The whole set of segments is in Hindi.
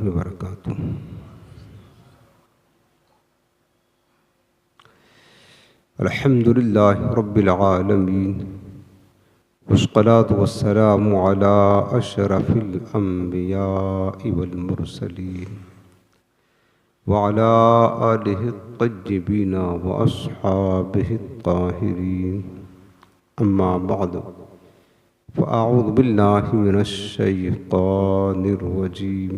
वबरकातुहू। अल्हम्दुलिल्लाहि रब्बिल आलमीन वस्सलातु वस्सलामु अला अशरफिल अंबियाइ वल मुरसलीन व अला आलिहि त्तय्यिबीन व अस्हाबिहि त्ताहिरीन। अम्मा बअद फ़अऊज़ु बिल्लाहि मिनश शैतानिर रजीम।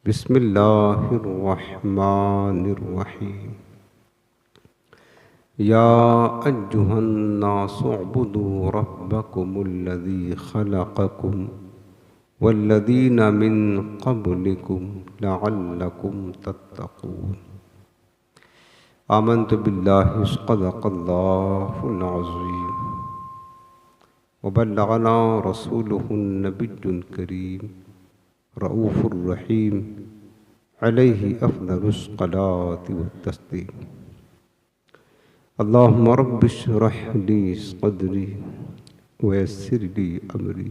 बिस्मिल्लाहिर रहमानिर रहीम। या अय्युहन्नासु उअ्बुदू रब्बकुमुल्लज़ी खलक़कुम वल्लज़ीना मिन क़ब्लिकुम लअल्लकुम तत्तक़ून। आमन्तु बिल्लाहि सदक़ल्लाहुल अज़ीम व बल्लगना रसूलुहुन नबियुल करीम रऊफ़ुर रहीम अलैहि अफ़ज़लुस सलाति वत्तस्लीम। अल्लाहुम्मा रब्बि इश्रह ली सदरी व यस्सिर ली अमरी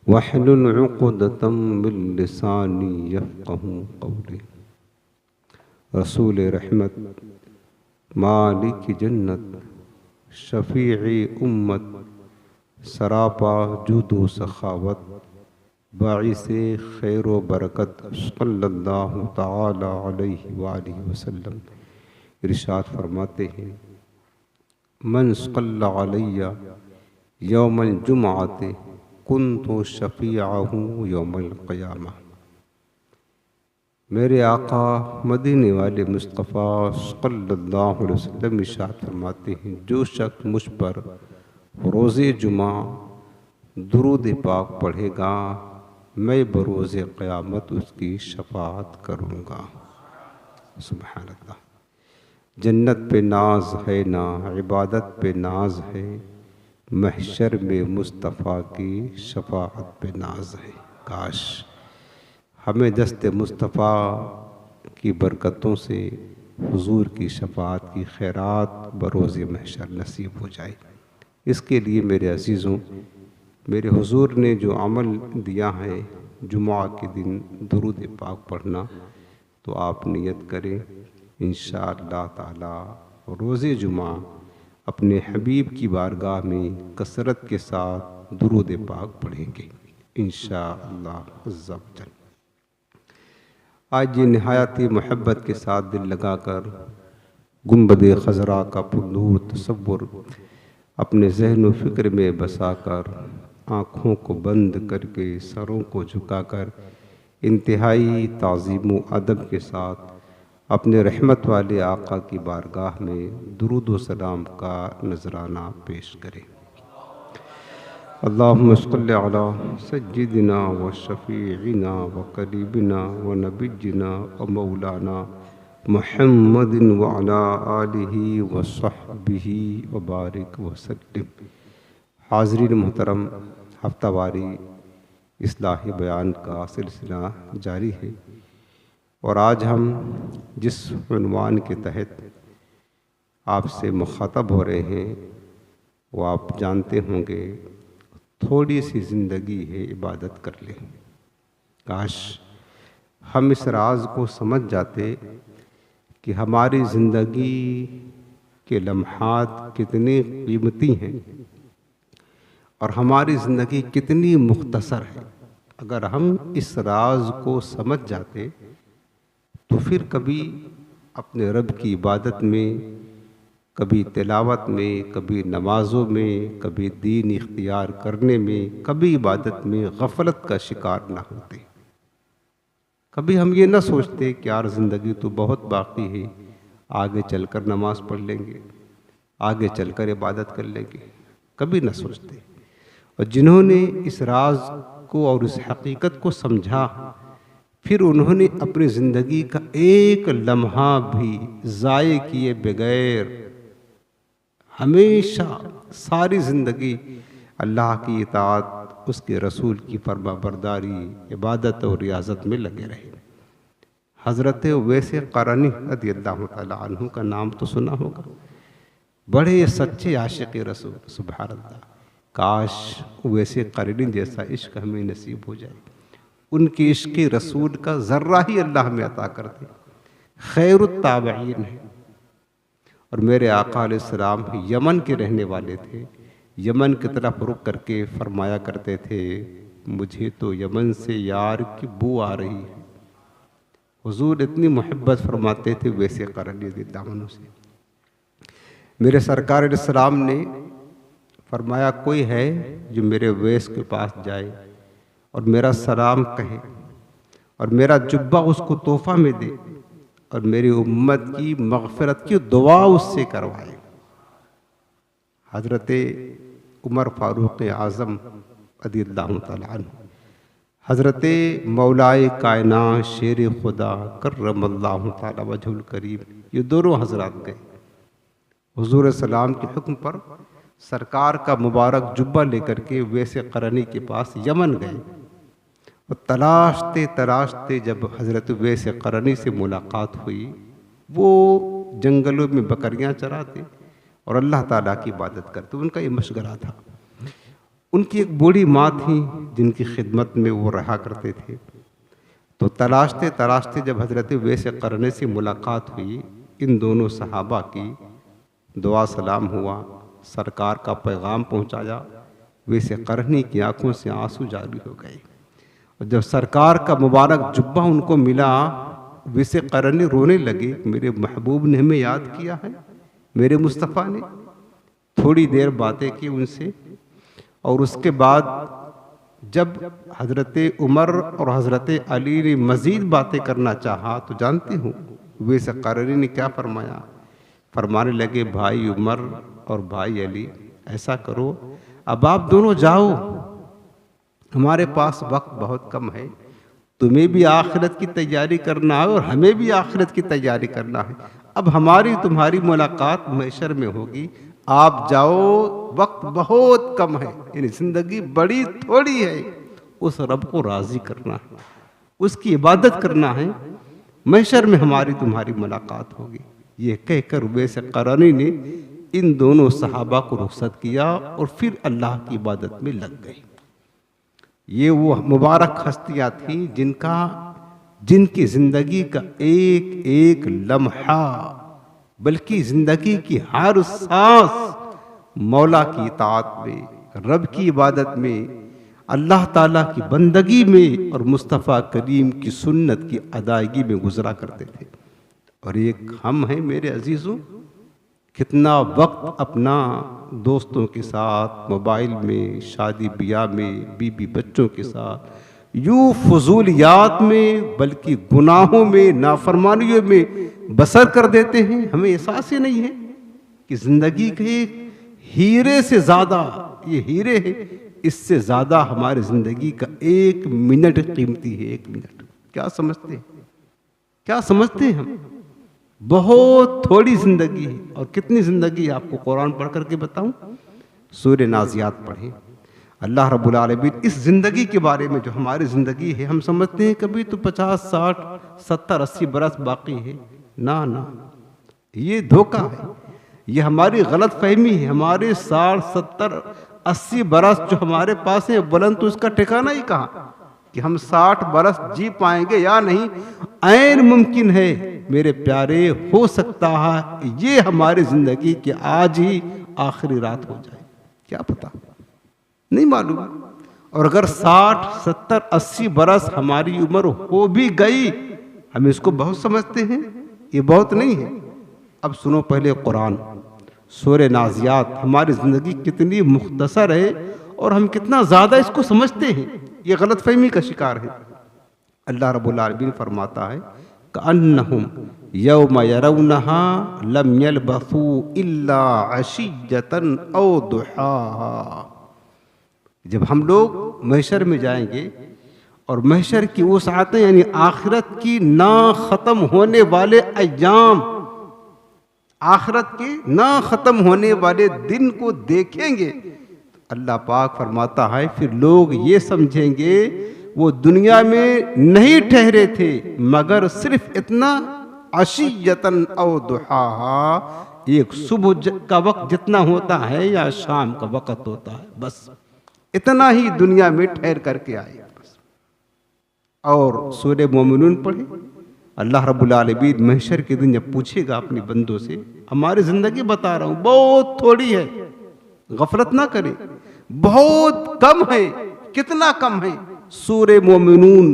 वहलुल उक़दतम मिन लिसानी यफ़क़हू क़ौली। रसूल रहमत, मालिक जन्नत, शफ़ीए उम्मत, सरापा जूदो सखावत, बाइसे खैर व बरकत सल्लल्लाहु तआला अलैहि वालिहि वसल्लम इरशाद फरमाते हैं, मन सल्ला अलैया यौमल जुमअति कुन्तु शफ़ीअहू यौमल क़ियामा। मेरे आका मदीने वाले मुस्तफ़ा सल्लल्लाहु अलैहि वसल्लम इरशाद फरमाते हैं, जो शख्स मुझ पर रोज़े जुमा दुरूद पाक पढ़ेगा, मैं बरोज़े क़यामत उसकी शफ़ाअत करूँगा। सुभान अल्लाह। जन्नत पे नाज है ना, इबादत पे नाज है, महशर में मुस्तफ़ा की शफ़ाअत पे नाज है। काश हमें दस्ते मुस्तफ़ा की बरकतों से हुजूर की शफ़ाअत की खैरात बरोज़े महशर नसीब हो जाए। इसके लिए मेरे अज़ीज़ों, मेरे हुजूर ने जो अमल दिया है जुमा के दिन दुरूद पाक पढ़ना, तो आप नियत करें इंशाअल्लाह ताला रोज़े जुमा अपने हबीब की बारगाह में कसरत के साथ दुरूद पाक पढ़ेंगे इंशाअल्लाह अज़्ज़ा वजल। आज ये नहायती मोहब्बत के साथ दिल लगाकर गुंबद खज़रा का पुरनूर तसव्वुर अपने ज़हन व फ़िक्र में बसाकर, आँखों को बंद करके सरों को झुकाकर इंतहाई ताज़ीम व अदब के साथ अपने रहमत वाले आका की बारगाह में दुरूद व सलाम का नजराना पेश करें। अल्लाहुम्मा सल्लि अला सय्यिदिना व शफ़ीइना व क़रीबिना व नबिय्यिना व मौलाना मुहम्मदिन व अला आलिहि व सहबिहि व बारिक व सल्लिम। हाज़रीन मोहतरम, हफ्तावारी इस्लाही बयान का सिलसिला जारी है और आज हम जिस उन्वान के तहत आपसे मुखातब हो रहे हैं वो आप जानते होंगे, थोड़ी सी ज़िंदगी है इबादत कर लें। काश हम इस राज को समझ जाते कि हमारी ज़िंदगी के लम्हात कितने कीमती हैं और हमारी ज़िंदगी कितनी मुख्तसर है। अगर हम इस राज को समझ जाते तो फिर कभी अपने रब की इबादत में, कभी तिलावत में, कभी नमाज़ों में, कभी दीन इख्तियार करने में, कभी इबादत में गफलत का शिकार ना होते। कभी हम ये ना सोचते कि यार ज़िंदगी तो बहुत बाकी है, आगे चलकर नमाज पढ़ लेंगे, आगे चलकर इबादत कर लेंगे, कभी ना सोचते। और जिन्होंने इस राज को और इस हकीकत को समझा, फिर उन्होंने अपनी ज़िंदगी का एक लम्हा भी ज़ाये किए बगैर हमेशा सारी ज़िंदगी अल्लाह की इताअत, उसके रसूल की फरमाबरदारी, इबादत और रियाज़त में लगे रहे। हज़रत उवैस क़रनी रज़ियल्लाहु तआला अन्हु का नाम तो सुना होगा, बड़े सच्चे आशिक़ रसूल। सुभान अल्लाह। काश उवैस क़रनी जैसा इश्क हमें नसीब हो जाए। उनके इश्क़ रसूल का ज़र्रा ही अल्लाह में अता कर दे। खैरुत ताबईन है। और मेरे आका अलैहिस्सलाम यमन के रहने वाले थे। यमन की तरफ रुख करके फरमाया करते थे, मुझे तो यमन से यार की बू आ रही है। हुजूर इतनी मोहब्बत फरमाते थे वैसे करनी दामनों से। मेरे सरकार अलैहिस्सलाम ने फरमाया, कोई है जो मेरे वैस के पास जाए और मेरा सलाम कहे और मेरा जुब्बा उसको तोहफा में दे और मेरी उम्मत की मग़फ़िरत की दुआ उससे करवाए। हज़रत उमर फ़ारूक़ आज़म रज़ियल्लाहु तआला अन्हु, हज़रत मौलाए कायनात शेर खुदा कर्रमल्लाहु तआला वजहुल करीम, ये दोनों हज़रात गए हुज़ूर सलाम के हुक्म पर सरकार का मुबारक जुब्बा लेकर के वैसे करनी के पास यमन गए। और तलाशते तलाशते जब हज़रत वैसे करनी से मुलाकात हुई, वो जंगलों में बकरियां चराते और अल्लाह ताला की इबादत करते। उनका ये मशगरा था। उनकी एक बूढ़ी माँ थी जिनकी खिदमत में वो रहा करते थे। तो तलाशते तलाशते जब हज़रत वैसे करनी से मुलाकात हुई, इन दोनों सहाबा की दुआ सलाम हुआ, सरकार का पैगाम पहुंचाया। वैसे करनी की आंखों से आंसू जारी हो गए। और जब सरकार का मुबारक जुब्बा उनको मिला, वैसे करनी रोने लगे, मेरे महबूब ने हमें याद किया है, मेरे मुस्तफ़ा ने। थोड़ी देर बातें की उनसे और उसके बाद जब हज़रत उमर और हज़रत अली ने मज़ीद बातें करना चाहा तो जानते हो वैसे करनी ने क्या फरमाया। फरमाने लगे, भाई उमर और भाई अली, ऐसा करो, अब आप दोनों जाओ, हमारे पास वक्त बहुत कम है। तुम्हें भी आखिरत की तैयारी करना है और हमें भी आखिरत की तैयारी करना है। अब हमारी तुम्हारी मुलाकात महशर में होगी, आप जाओ, वक्त बहुत कम है, यानी ज़िंदगी बड़ी थोड़ी है। उस रब को राज़ी करना है, उसकी इबादत करना है, महशर में हमारी तुम्हारी मुलाकात होगी। ये कहकर वैसे करनी ने इन दोनों सहाबा को रुखसत किया और फिर अल्लाह की इबादत में लग गए। ये वो मुबारक हस्तियाँ थी जिनकी ज़िंदगी का एक एक लम्हा, बल्कि ज़िंदगी की हर सांस मौला की इताअत में, रब की इबादत में, अल्लाह ताला की बंदगी में और मुस्तफ़ा करीम की सुन्नत की अदायगी में गुजरा करते थे। और एक हम हैं मेरे अजीज़ों, कितना वक्त अपना दोस्तों के साथ, मोबाइल में, शादी ब्याह में, बीबी बच्चों के साथ, यूँ फजूलियात में, बल्कि गुनाहों में, नाफरमानियों में बसर कर देते हैं। हमें एहसास ही नहीं है कि ज़िंदगी के हीरे से ज़्यादा, ये हीरे हैं, इससे ज़्यादा हमारी ज़िंदगी का एक मिनट कीमती है। एक मिनट क्या समझते हैं, क्या समझते हैं हम? बहुत थोड़ी ज़िंदगी है। और कितनी ज़िंदगी आपको कुरान पढ़ करके बताऊं? सूरह नाज़ियात पढ़ें। अल्लाह रब्बुल आलमीन इस ज़िंदगी के बारे में, जो हमारी ज़िंदगी है, हम समझते हैं कभी तो 50, 60, 70, 80 बरस बाकी है। ना ना, ये धोखा है, ये हमारी गलत फहमी है। हमारे 60, 70, 80 बरस जो हमारे पास है, बुलंद तो इसका ठिकाना ही कहाँ कि हम 60 बरस जी पाएंगे या नहीं। ऐन मुमकिन है मेरे प्यारे, हो सकता है ये हमारी ज़िंदगी की आज ही आखिरी रात हो जाए, क्या पता, नहीं मालूम। और अगर 60, 70, 80 बरस हमारी उम्र हो भी गई, हम इसको बहुत समझते हैं, ये बहुत नहीं है। अब सुनो पहले कुरान, सूरह नाज़ियात। हमारी ज़िंदगी कितनी मुख्तसर है और हम कितना ज़्यादा इसको समझते हैं, ये गलत फहमी का शिकार है। अल्लाह रब्बुल आलमीन फरमाता है, कअन्नहुम यौम यरौनहा लम यल्बसू इल्ला अशिय्यतन औ दुहाहा। जब हम लोग महशर में जाएंगे और महशर की वो सातें, यानी आखिरत की ना ख़त्म होने वाले अय्याम, आखिरत के ना ख़त्म होने वाले दिन को देखेंगे, अल्लाह पाक फरमाता है फिर लोग ये समझेंगे वो दुनिया में नहीं ठहरे थे मगर सिर्फ इतना, अशियतन औ दुहाहा, एक सुबह का वक्त जितना होता है या शाम का वक्त होता है, बस इतना ही दुनिया में ठहर करके आए। बस और सूरह मोमिनून पढ़े। अल्लाह रब्बुल आलमीन महशर के दिन जब पूछेगा अपने बंदों से, हमारी ज़िंदगी बता रहा हूँ बहुत थोड़ी है, गफलत ना करे, बहुत कम है। कितना कम है? सूरह मोमिनून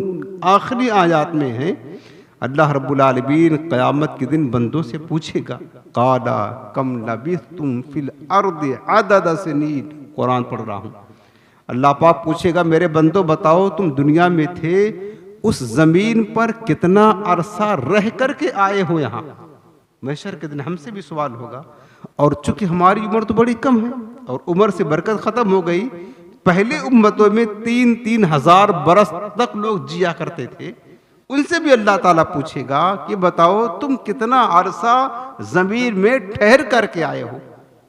आखिरी आयत में है, अल्लाह रब्बुल आलमीन क़यामत के दिन बंदों से पूछेगा, क़ाला कम लबिथ्तुम फिल अर्दि अदद सनीन। कुरान पढ़ रहा हूँ। अल्लाह पाक पूछेगा, मेरे बंदो बताओ तुम दुनिया में थे, उस जमीन पर कितना अरसा रह करके आए हो यहाँ। महशर के दिन हमसे भी सवाल होगा। और चूंकि हमारी उम्र तो बड़ी कम है और उम्र से बरकत खत्म हो गई, पहले उम्मतों में 3-3 हजार बरस तक लोग जिया करते थे, उनसे भी अल्लाह ताला पूछेगा कि बताओ तुम कितना अरसा जमीन में ठहर करके आए हो।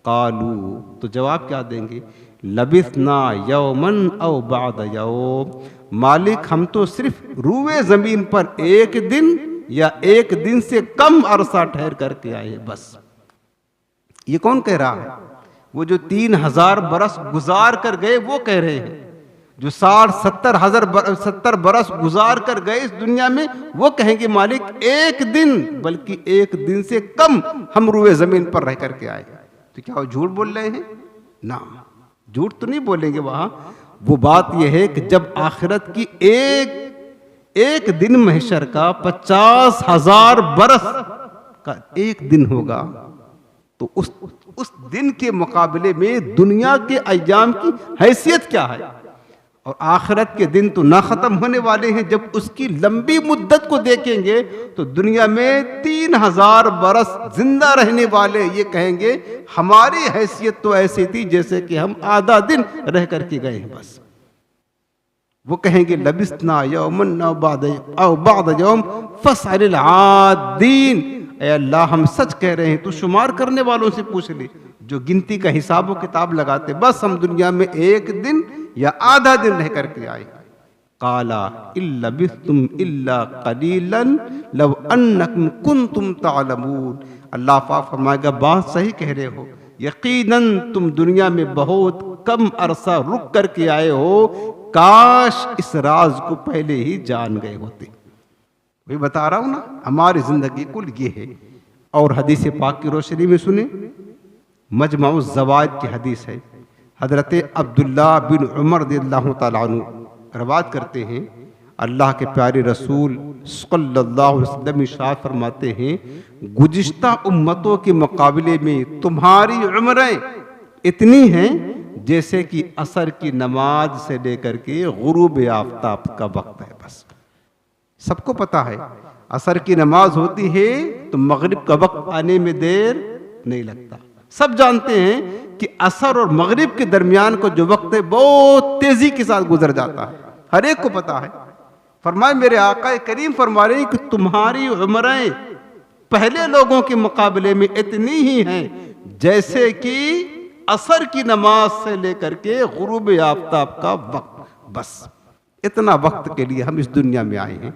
कालू, तो जवाब क्या देंगे? लबिथना यौमन औ बाद यौम, मालिक हम तो सिर्फ रूए जमीन पर एक दिन या एक दिन से कम अरसा ठहर करके आए हैं बस। ये कौन कह रहा है? वो जो 3000 बरस गुजार कर गए वो कह रहे हैं। जो 60-70 बरस गुजार कर गए इस दुनिया में, वो कहेंगे मालिक एक दिन, बल्कि एक दिन से कम हम रूए जमीन पर रह करके आए। तो क्या वो झूठ बोल रहे हैं? ना, झूठ तो नहीं बोलेंगे। वहां वो बात यह है कि जब आखिरत की एक दिन महशर का 50,000 बरस का एक दिन होगा, तो उस दिन के मुकाबले में दुनिया के अय्याम की हैसियत क्या है। और आखिरत के दिन तो ना खत्म होने वाले हैं। जब उसकी लंबी मुद्दत को देखेंगे तो दुनिया में 3000 बरस जिंदा रहने वाले ये कहेंगे हमारी हैसियत तो ऐसी थी जैसे कि हम आधा दिन रह करके गए हैं बस। वो कहेंगे लबिस्ना यौमन औ बाद यौम फस्अलिल आदीन। ऐ अल्लाह हम सच कह रहे हैं, तू शुमार करने वालों से पूछ ले जो गिनती का हिसाब व किताब लगाते, बस हम दुनिया में एक दिन या आधा दिन रह करके आए। काला इल्ला बिस्तुम इल्ला कलीलन लव अन्नकुम कुंतुम तालमून। अल्लाह पाक फरमाएगा बात सही कह रहे हो, यकीनन तुम दुनिया में बहुत कम अरसा रुक करके आए हो, काश इस राज को पहले ही जान गए होते। वही बता रहा हूं ना, हमारी जिंदगी कुल ये है। और हदीस पाक की रोशनी में सुने, मजमाउ ज़वाइद की हदीस है। हजरत अब्दुल्ला बिन उमर रज़ियल्लाहु ताला अन्हु रवायत करते हैं, अल्लाह के प्यारे रसूल सल्लल्लाहु अलैहि वसल्लम इरशाद फरमाते हैं, गुज़िश्ता उम्मतों के मुकाबले में तुम्हारी उम्रें इतनी हैं जैसे कि असर की नमाज से लेकर के गुरूब आफताब का वक्त है। बस सबको पता है असर की नमाज होती है तो मगरिब का वक्त आने में देर नहीं लगता। सब जानते हैं कि असर और मगरिब के दरमियान को जो वक्त है बहुत तेजी के साथ गुजर जाता है, हर एक को पता है। फरमाए मेरे आका करीम फरमा रहे हैं कि तुम्हारी उम्रें पहले लोगों के मुकाबले में इतनी ही हैं जैसे कि असर की नमाज से लेकर के गुरूब आफताब का वक्त। बस इतना वक्त के लिए हम इस दुनिया में आए हैं।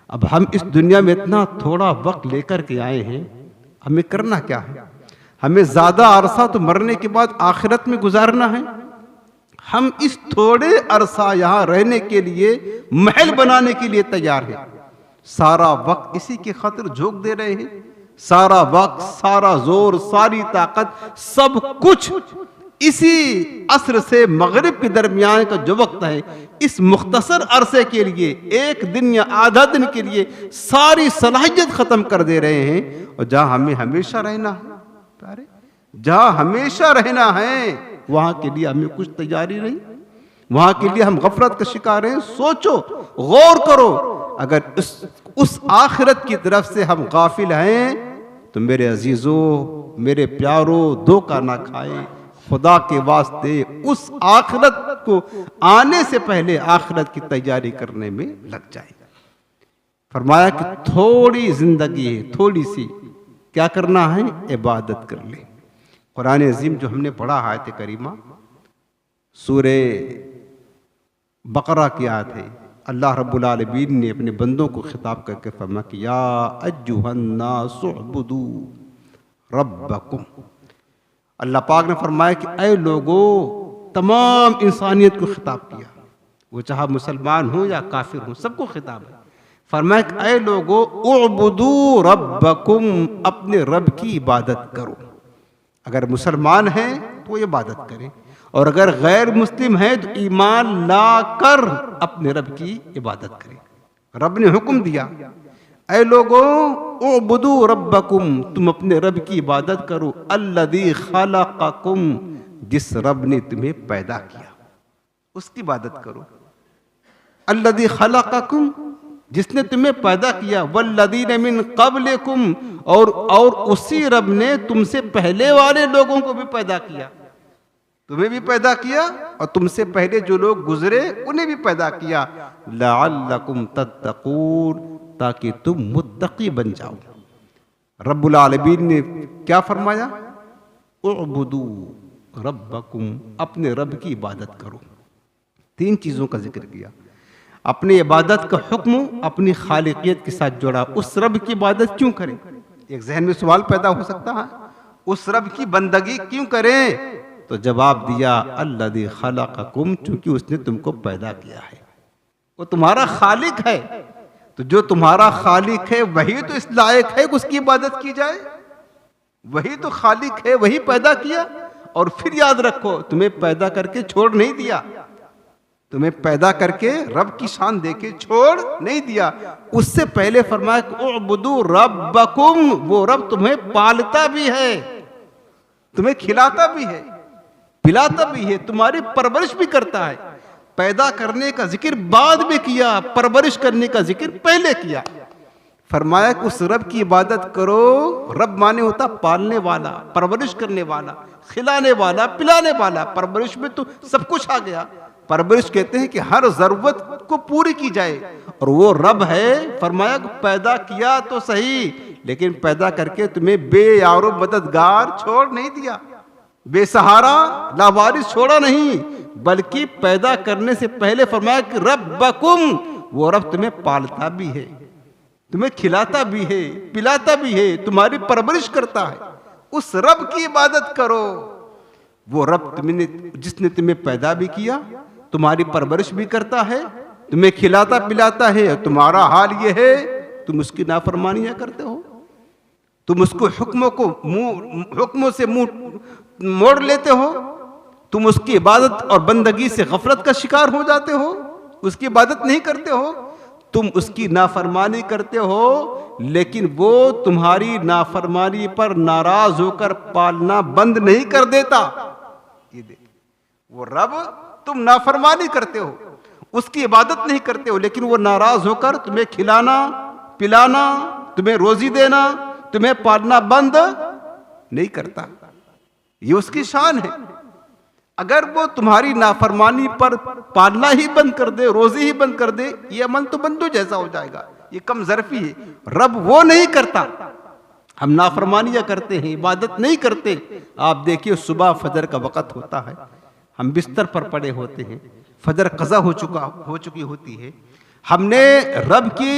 अब हम इस दुनिया में इतना थोड़ा वक्त लेकर के आए हैं, हमें करना क्या है? हमें ज्यादा अरसा तो मरने के बाद आखिरत में गुजारना है। हम इस थोड़े अरसा यहाँ रहने के लिए, महल बनाने के लिए तैयार हैं। सारा वक्त इसी की खातिर झोंक दे रहे हैं। सारा वक्त, सारा जोर, सारी ताकत, सब कुछ इसी असर से मगरिब के दरमियान का जो वक्त है, इस मुख्तसर अरसे के लिए, एक दिन या आधा दिन के लिए सारी सलाहियत खत्म कर दे रहे हैं। और जहां हमें हमेशा रहना है, जहां हमेशा रहना है, वहां के लिए हमें कुछ तैयारी नहीं, वहां के लिए हम गफलत का शिकार हैं। सोचो, गौर करो, अगर उस आखिरत की तरफ से हम गाफिल हैं तो मेरे अजीजों, मेरे प्यारों, धोखा ना खाए। खुदा के वास्ते उस आखिरत को आने से पहले आखिरत की तैयारी करने में लग जाए। फरमाया कि थोड़ी जिंदगी है, थोड़ी सी, क्या करना है? इबादत कर ले। कुरान अजीम जो हमने पढ़ा आयत करीमा सूरे बकरा की आयत है, अल्लाह रब्बुल आलमीन ने अपने बंदों को खिताब करके फरमाया कि या अय्युहन्नासु उअ्बुदू रब्बकुम। अल्लाह पाक ने फरमाया कि ऐ लोगों, तमाम इंसानियत को खिताब किया, वो चाहे मुसलमान हो या काफिर हो, सबको खिताब है। फरमाया ऐ लोगो उअबुदू रब्बकुम, अपने रब की इबादत करो। अगर मुसलमान है तो इबादत करें, और अगर गैर मुस्लिम है तो ईमान ला कर अपने रब की इबादत करें। रब ने हुक्म दिया, ऐ लोगो उअबुदू रब्बकुम, तुम अपने रब की इबादत करो, अल्लज़ी खलक़कुम, जिस रब ने तुम्हें पैदा किया उसकी इबादत करो। अल्लज़ी खलक़कुम, जिसने तुम्हें पैदा किया, वल्लज़ीन मिन क़ब्लिकुम, और उसी रब ने तुमसे पहले वाले लोगों को भी पैदा किया। तुम्हें भी पैदा किया और तुमसे पहले जो लोग गुजरे उन्हें भी पैदा किया। लअल्लकुम तत्तकून, ताकि तुम मुत्तकी बन जाओ। रब्बुल आलमीन ने क्या फरमाया? उअबुदू रब्बकुम, अपने रब की इबादत करो। 3 चीज़ों का जिक्र किया। अपनी इबादत का हुक्म अपनी खालिकियत के साथ जोड़ा। उस रब की इबादत क्यों करें? एक जहन में सवाल पैदा हो सकता है, उस रब की बंदगी क्यों करें? तो जवाब दिया, अल्लज़ी खलक़कुम, चूंकि उसने तुमको पैदा किया है, वो तुम्हारा खालिक है। तो जो तुम्हारा खालिक है वही तो इस लायक है कि उसकी इबादत की जाए। वही तो खालिक है, वही पैदा किया। और फिर याद रखो, तुम्हें पैदा करके छोड़ नहीं दिया, तुम्हें पैदा करके रब की शान देके छोड़ नहीं दिया। उससे पहले फरमाया उअबुदू रब्बकुम, वो रब तुम्हें पालता भी है, तुम्हें खिलाता भी है, पिलाता भी है, तुम्हारी परवरिश भी करता है। पैदा करने का जिक्र बाद में किया, परवरिश करने का जिक्र पहले किया। फरमाया कि उस रब की इबादत करो। रब माने होता पालने वाला, परवरिश करने वाला, खिलाने वाला, पिलाने वाला। परवरिश में तो सब कुछ आ गया। परवरिश कहते हैं कि हर जरूरत को पूरी की जाए, और वो रब है। फरमाया कि पैदा किया तो सही, लेकिन पैदा करके तुम्हें बेयारो मददगार छोड़ नहीं दिया, बेसहारा लावारिस छोड़ा नहीं, बल्कि पैदा करने से पहले फरमाया कि रब्बकुम, वो रब तुम्हें पालता भी है, तुम्हें खिलाता भी है, पिलाता भी है, तुम्हारी परवरिश करता है। उस रब की इबादत करो। वो रब जिसने तुम्हें पैदा भी किया, तुम्हारी परवरिश भी करता है, तुम्हें खिलाता पिलाता है। तुम्हारा हाल ये है तुम उसकी नाफरमानियां करते हो, तुम उसको हुक्मों से मुंह मोड़ लेते हो, तुम उसकी इबादत और बंदगी से गफलत का शिकार हो जाते हो, उसकी इबादत नहीं करते हो, तुम उसकी नाफरमानी करते हो। लेकिन वो तुम्हारी नाफरमानी पर नाराज होकर पालना बंद नहीं कर देता। ये देख, वो रब, तुम नाफरमानी करते हो, उसकी इबादत नहीं करते हो, लेकिन वो नाराज होकर तुम्हें खिलाना पिलाना, तुम्हें रोजी देना, तुम्हें पालना बंद नहीं करता। ये उसकी शान है। अगर वो तुम्हारी नाफरमानी पर पालना ही बंद कर दे, रोजी ही बंद कर दे, ये अमल तो बंदो जैसा हो जाएगा, ये कम ज़र्फी है। रब वो नहीं करता। हम नाफरमानियां करते हैं, इबादत नहीं करते। आप देखिए, सुबह फजर का वक़्त होता है, हम बिस्तर पर पड़े होते हैं, फजर कज़ा हो चुकी होती है, हमने रब की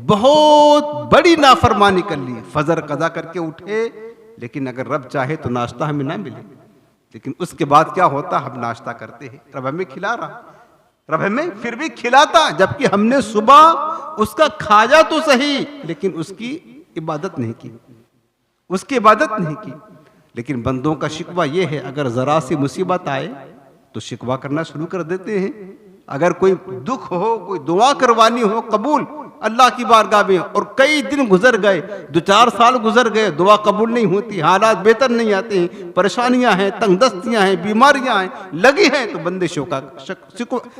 बहुत बड़ी नाफरमानी कर ली, फजर कज़ा करके उठे, लेकिन अगर रब चाहे तो नाश्ता हमें ना मिले, लेकिन उसके बाद क्या होता, हम नाश्ता करते हैं, रब हमें खिला रहा, रब हमें फिर भी खिलाता, जबकि हमने सुबह उसका खाया तो सही, लेकिन उसकी इबादत नहीं की, उसकी इबादत नहीं की। लेकिन बंदों का शिकवा ये है, अगर जरा सी मुसीबत आए तो शिकवा करना शुरू कर देते हैं। अगर कोई दुख हो, कोई दुआ करवानी हो कबूल अल्लाह की बारगाह में, और कई दिन गुजर गए, 2-4 साल गुजर गए, दुआ कबूल नहीं होती, हालात बेहतर नहीं आते हैं, परेशानियां हैं, तंगदस्तियां हैं, बीमारियां हैं, लगी हैं, तो बंदे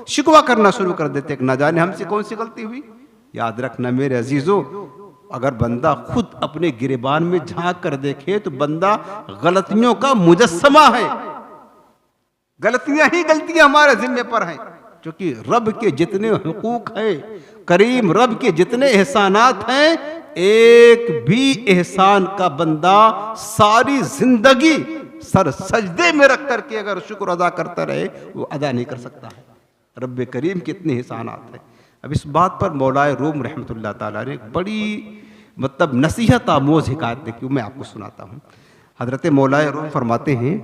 शिकवा करना शुरू कर देते हैं, ना जाने हमसे कौन सी गलती हुई। याद रखना मेरे अजीजों, अगर बंदा खुद अपने गिरेबान में झांक कर देखे तो बंदा गलतियों का मुजस्समा है। गलतियां ही गलतियां हमारे जिम्मे पर हैं, क्योंकि रब के जितने हुकूक हैं, करीम रब के जितने एहसानात हैं, एक भी एहसान का बंदा सारी जिंदगी सर सजदे में रख करके अगर शुक्र अदा करता रहे, वो अदा नहीं कर सकता है। रब करीम के इतने एहसानात हैं। अब इस बात पर मौलाए रूम रहमतुल्लाह ताला ने बड़ी नसीहत आमोज हिकायत देखी, मैं आपको सुनाता हूँ। हजरत मौलाए रूम फरमाते हैं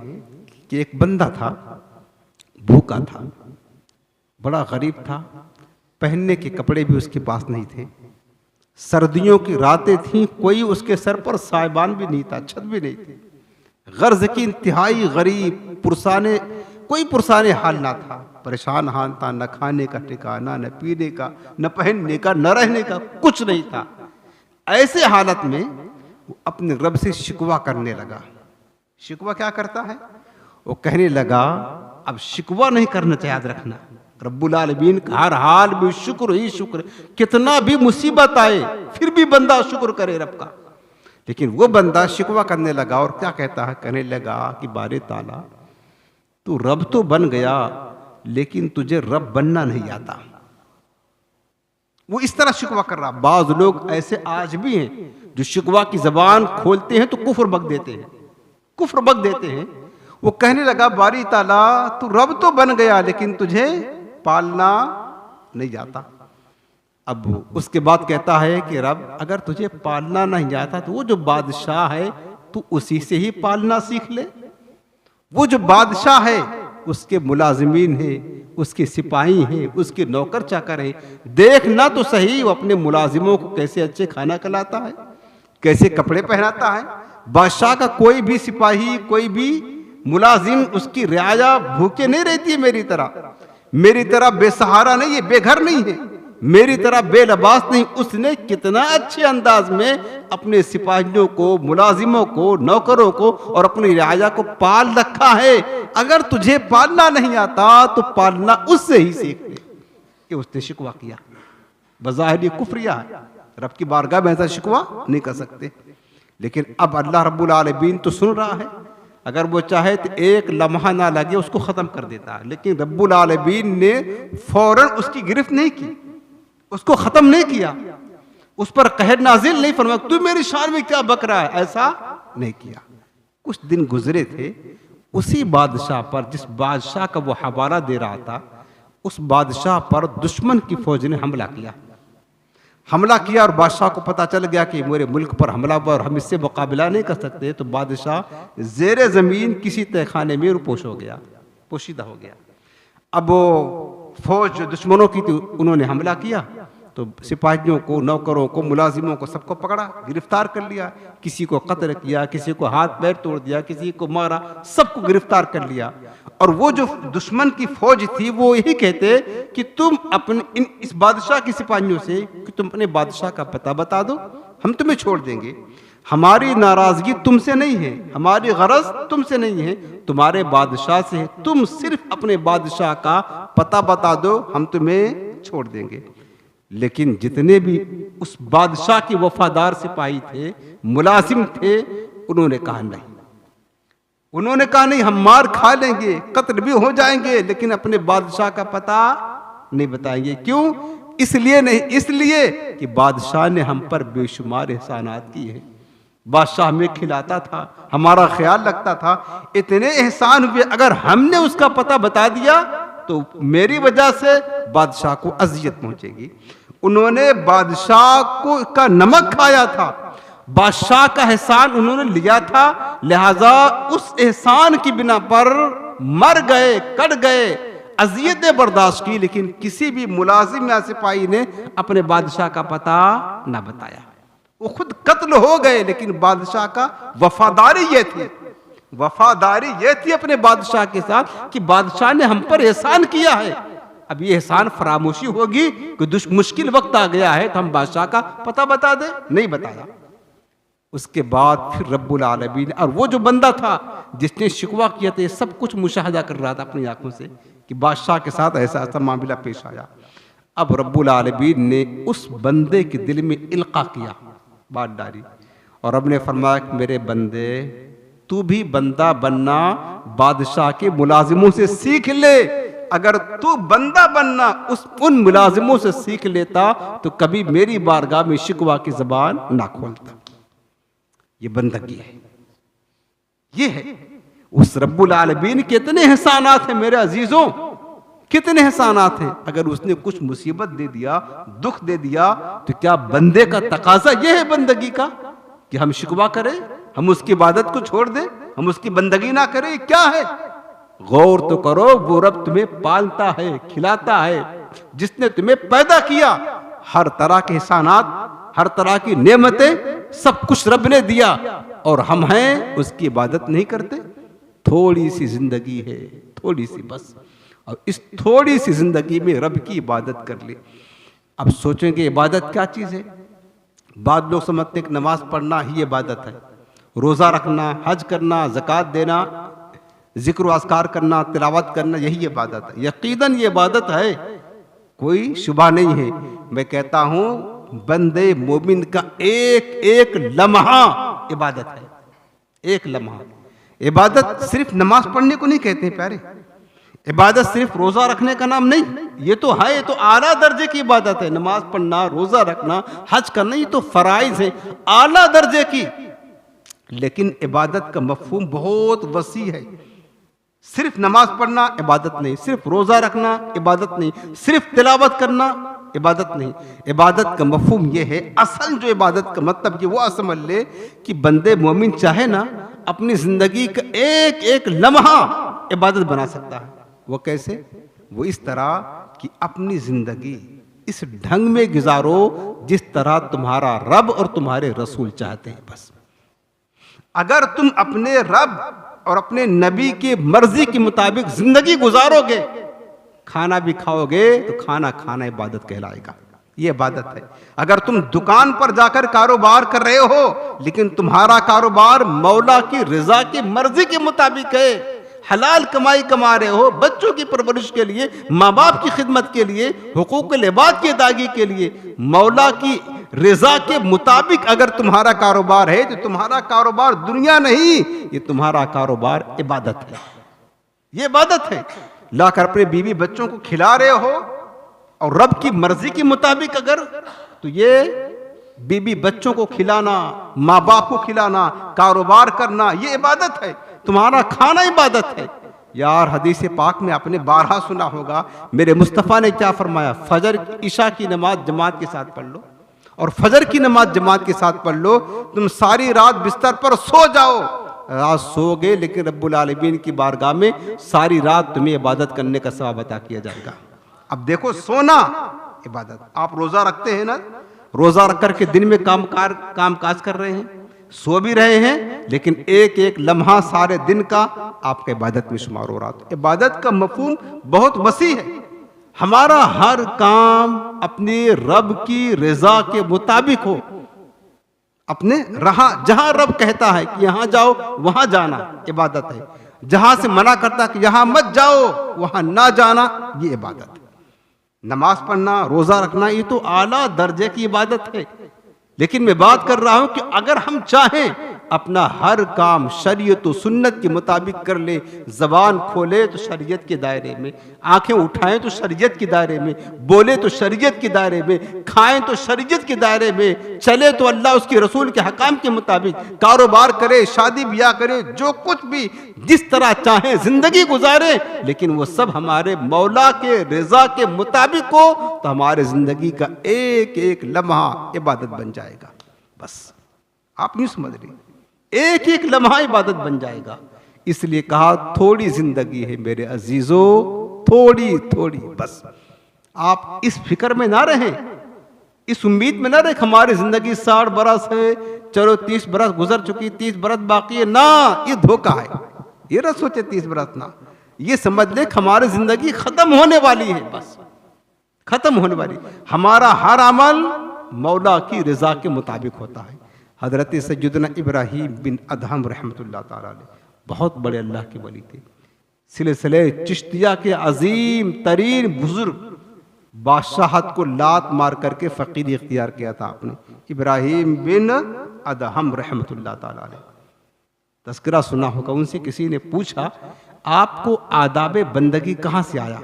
कि एक बंदा था, भूखा था, बड़ा गरीब था, पहनने के कपड़े भी उसके पास नहीं थे, सर्दियों की रातें थीं, कोई उसके सर पर साइबान भी नहीं था, छत भी नहीं थी, गर्ज की इंतहाई गरीब, पुरसाने कोई पुरसाने हाल ना था, परेशान हाल था, न खाने का ठिकाना, न पीने का, न पहनने का, न रहने का, कुछ नहीं था। ऐसे हालत में वो अपने रब से शिकवा करने लगा। शिकवा क्या करता है? वो कहने लगा, अब शिकवा नहीं करना चाहिए, याद रखना, रब्बुल आलमीन का हर हाल में शुक्र ही शुक्र, कितना भी मुसीबत आए फिर भी बंदा शुक्र करे रब का। लेकिन वो बंदा शिकवा करने लगा और क्या कहता है? कहने लगा कि बारे ताला, तू रब तो बन गया लेकिन तुझे रब बनना नहीं आता। वो इस तरह शिकवा कर रहा। बाज लोग ऐसे आज भी हैं जो शिकवा की जबान खोलते हैं तो कुफ्र बक देते हैं, कुफ्र बक देते हैं। वो कहने लगा, बारी ताला तू रब तो बन गया लेकिन तुझे पालना नहीं जाता। अब उसके बाद कहता है कि रब अगर तुझे पालना नहीं जाता तो वो जो बादशाह है तू उसी से ही पालना सीख ले। वो जो बादशाह है उसके मुलाजिमीन है, उसके सिपाही हैं, उसके नौकर चाकर हैं, देखना तो सही वो अपने मुलाजिमों को कैसे अच्छे खाना खिलाता है, कैसे कपड़े पहनाता है। बादशाह का कोई भी सिपाही, कोई भी मुलाजिम, उसकी रियाया भूखे नहीं रहती है मेरी तरह बेसहारा नहीं है, बेघर नहीं है, मेरी तरह बेलबास नहीं। उसने कितना अच्छे अंदाज में अपने सिपाहियों को, मुलाजिमों को, नौकरों को और अपनी रियाया को पाल रखा है। अगर तुझे पालना नहीं आता तो पालना उससे ही सीख ले। कि उसने शिकवा किया, बज़ाहिर ये कुफ्रिया है, रब की बारगाह में ऐसा शिकवा नहीं कर सकते। लेकिन अब अल्लाह रब्बुल आलमीन तो सुन रहा है, अगर वो चाहे तो एक लम्हा ना लगे उसको ख़त्म कर देता है। लेकिन रब्बुल आलमीन ने फौरन उसकी गिरफ्त नहीं की, उसको ख़त्म नहीं किया, उस पर कहर नाजिल नहीं फरमाया, तू मेरी शान में क्या बक रहा है, ऐसा नहीं किया। कुछ दिन गुजरे थे, उसी बादशाह पर, जिस बादशाह का वो हवाला दे रहा था, उस बादशाह पर दुश्मन की फौज ने हमला किया और बादशाह को पता चल गया कि मेरे मुल्क पर हमला हुआ और हम इससे मुकाबला नहीं कर सकते। तो बादशाह ज़ेरे ज़मीन किसी तहखाने में पोशीदा हो गया। अब वो फौज जो दुश्मनों की थी उन्होंने हमला किया तो सिपाहियों को, नौकरों को, मुलाजिमों को सबको पकड़ा, गिरफ्तार कर लिया। किसी को कत्ल किया, किसी को हाथ पैर तोड़ दिया, किसी को मारा, सबको गिरफ्तार कर लिया। और वो जो दुश्मन की फौज थी वो यही कहते कि तुम अपने इस बादशाह के सिपाहियों से कि तुम अपने बादशाह का पता बता दो, हम तुम्हें छोड़ देंगे। हमारी नाराजगी तुमसे नहीं है, हमारी गरज तुमसे नहीं है, तुम्हारे बादशाह से है। तुम सिर्फ अपने बादशाह का पता बता दो, हम तुम्हें छोड़ देंगे। लेकिन जितने भी उस बादशाह के वफादार सिपाही थे, मुलाजिम थे, उन्होंने कहा नहीं, हम मार खा लेंगे, कत्ल भी हो जाएंगे, लेकिन अपने बादशाह का पता नहीं बताएंगे। क्यों? इसलिए नहीं, इसलिए कि बादशाह ने हम पर बेशुमार एहसानात किए हैं। बादशाह हमें खिलाता था, हमारा ख्याल रखता था, इतने एहसान हुए, अगर हमने उसका पता बता दिया तो मेरी वजह से बादशाह को अजियत पहुंचेगी। उन्होंने बादशाह को का नमक खाया था, बादशाह का एहसान उन्होंने लिया था, लिहाजा उस एहसान की बिना पर मर गए, कट गए, अजियतें बर्दाश्त की, लेकिन किसी भी मुलाजिम या सिपाही ने अपने बादशाह का पता ना बताया। वो खुद कत्ल हो गए, लेकिन बादशाह का वफादारी ये थी अपने बादशाह के साथ कि बादशाह ने हम पर एहसान किया है। अब ये एहसान फरामोशी होगी कि मुश्किल वक्त आ गया है तो हम बादशाह का पता बता दे, नहीं बताया। उसके बाद फिर रब्बुल आलमीन, और वो जो बंदा था जिसने शिकवा किया था, सब कुछ मुशाहदा कर रहा था अपनी आंखों से कि बादशाह के साथ ऐसा ऐसा मामला पेश आया। अब रब्बुल आलमीन ने उस बंदे के दिल में इल्का किया, बात डाली, और रब ने फरमाया कि मेरे बंदे, तू भी बंदा बनना बादशाह के मुलाजिमों से सीख ले। अगर तू बंदा बनना उन मुलाजिमों से सीख लेता तो कभी मेरी बारगाह में शिकवा की जबान ना खोलता। ये बंदगी है, ये है उस रब्बुल आलमीन के कितने एहसानात हैं मेरे अजीजों, कितने एहसानात हैं। अगर उसने कुछ मुसीबत दे दिया, दुख दे दिया, तो क्या बंदे का तकाजा यह है बंदगी का कि हम शिकवा करें, हम उसकी इबादत को छोड़ दें, हम उसकी बंदगी ना करें? क्या है गौर तो करो, वो रब तुम्हें पालता है, खिलाता है, जिसने तुम्हें पैदा किया। हर तरह के एहसानात, हर तरह की नेमतें, सब कुछ रब ने दिया, और हम हैं उसकी इबादत नहीं करते। थोड़ी सी जिंदगी है, थोड़ी सी बस, और इस थोड़ी सी जिंदगी में रब की इबादत कर ले। अब सोचेंगे इबादत क्या चीज़ है? बाद लोग समझते हैं कि नमाज पढ़ना ही इबादत है, रोज़ा रखना, हज करना, ज़कात देना, जिक्र अस्कार करना, तिलावत करना, यही इबादत है। यकीनन ये इबादत है, कोई शुबा नहीं है। मैं कहता हूँ बंदे मोमिन का एक एक लम्हा इबादत है, एक लम्हा। इबादत सिर्फ नमाज पढ़ने को नहीं कहते हैं प्यारे, इबादत सिर्फ रोजा रखने का नाम नहीं, ये तो है, ये तो आला दर्जे की इबादत है। नमाज पढ़ना, रोजा रखना, हज करना, ये तो फराइज है आला दर्जे की। लेकिन इबादत का मफहूम बहुत वसी है। सिर्फ नमाज पढ़ना इबादत नहीं, सिर्फ रोजा रखना इबादत नहीं, सिर्फ तिलावत करना इबादत नहीं। इबादत का मफहूम ये है, असल जो इबादत का मतलब ये वो समझ ले कि बंदे मोमिन चाहे ना अपनी जिंदगी का एक एक लम्हा इबादत बना सकता है। वो कैसे? वो इस तरह कि अपनी जिंदगी इस ढंग में गुजारो जिस तरह तुम्हारा रब और तुम्हारे रसूल चाहते हैं। बस अगर तुम अपने रब और अपने नबी की मर्जी के मुताबिक जिंदगी गुजारोगे, खाना भी खाओगे तो खाना खाना इबादत कहलाएगा, ये इबादत है। अगर तुम दुकान पर जाकर कारोबार कर रहे हो लेकिन तुम्हारा कारोबार मौला की रजा की मर्जी के मुताबिक है, हलाल कमाई कमा रहे हो, बच्चों की परवरिश के लिए, माँ बाप की खिदमत के लिए, हुकूक इबाद की अदायगी के लिए, मौला की रजा के मुताबिक अगर तुम्हारा कारोबार है तो तुम्हारा कारोबार दुनिया नहीं, ये तुम्हारा कारोबार इबादत है, ये इबादत है। लाकर अपने बीवी बच्चों को खिला रहे हो और रब की मर्जी के मुताबिक अगर, तो ये बीवी बच्चों को खिलाना, माँ बाप को खिलाना, कारोबार करना, ये इबादत है। तुम्हारा खाना इबादत है। यार हदीस पाक में आपने बारहा सुना होगा, मेरे मुस्तफ़ा ने क्या फरमाया, फजर ईशा की नमाज जमात के साथ पढ़ लो, और फजर की नमाज जमात के साथ पढ़ लो, तुम सारी रात बिस्तर पर सो जाओ। रात सोगे लेकिन रब्बुल आलमीन की बारगाह में सारी रात तुम्हें इबादत करने का सवाब अता किया जाएगा। अब देखो, सोना इबादत। आप रोजा रखते हैं ना, रोजा रख करके दिन में काम काज कर रहे हैं, सो भी रहे हैं, लेकिन एक एक लम्हा सारे दिन का आपका इबादत में शुमार हो रहा है। इबादत का मफहूम बहुत वसी है। हमारा हर काम अपने रब की रजा के मुताबिक हो, अपने रहा जहां रब कहता है कि यहां जाओ वहां जाना इबादत है, जहां से मना करता कि यहां मत जाओ वहां ना जाना, ये इबादत है। नमाज पढ़ना, रोजा रखना, ये तो आला दर्जे की इबादत है। लेकिन मैं बात कर रहा हूं कि अगर हम चाहें अपना हर काम शरीयत और सुन्नत के मुताबिक कर ले, जबान खोले तो शरीयत के दायरे में, आंखें उठाएं तो शरीयत के दायरे में, बोले तो शरीयत के दायरे में, खाएं तो शरीयत के दायरे में, चले तो अल्लाह उसके रसूल के हकाम के मुताबिक, कारोबार करे, शादी ब्याह करे, जो कुछ भी जिस तरह चाहे जिंदगी गुजारे, लेकिन वो सब हमारे मौला के रजा के मुताबिक हो, तो हमारे जिंदगी का एक एक लम्हा इबादत बन जाएगा। बस आप यूं समझ लीजिए, एक एक लम्हा इबादत बन जाएगा। इसलिए कहा थोड़ी जिंदगी है मेरे अजीजों, थोड़ी थोड़ी। बस आप इस फिक्र में ना रहें, इस उम्मीद में ना रहे हमारी जिंदगी 60 बरस है, चलो 30 बरस गुजर चुकी, 30 बरस बाकी है। ना, ये धोखा है। ये ना सोचे 30 बरस, ना, ये समझ ले हमारी जिंदगी खत्म होने वाली है, बस खत्म होने वाली। हमारा हर अमल मौला की रजा के मुताबिक होता है। हजरत सैयदना इब्राहीम बिन अदहम रहमतुल्लाह ताला अलैह बहुत बड़े अल्लाह के वली थे। सिलसिले चिश्तिया के अजीम तरीन बुजुर्ग बादशाहत को लात मार करके फ़कीर इख्तियार किया था आपने, इब्राहीम बिन अदहम रहमतुल्लाह ताला अलैह। तज़किरा सुना होगा, उनसे किसी ने पूछा आपको आदाब बंदगी कहाँ से आया,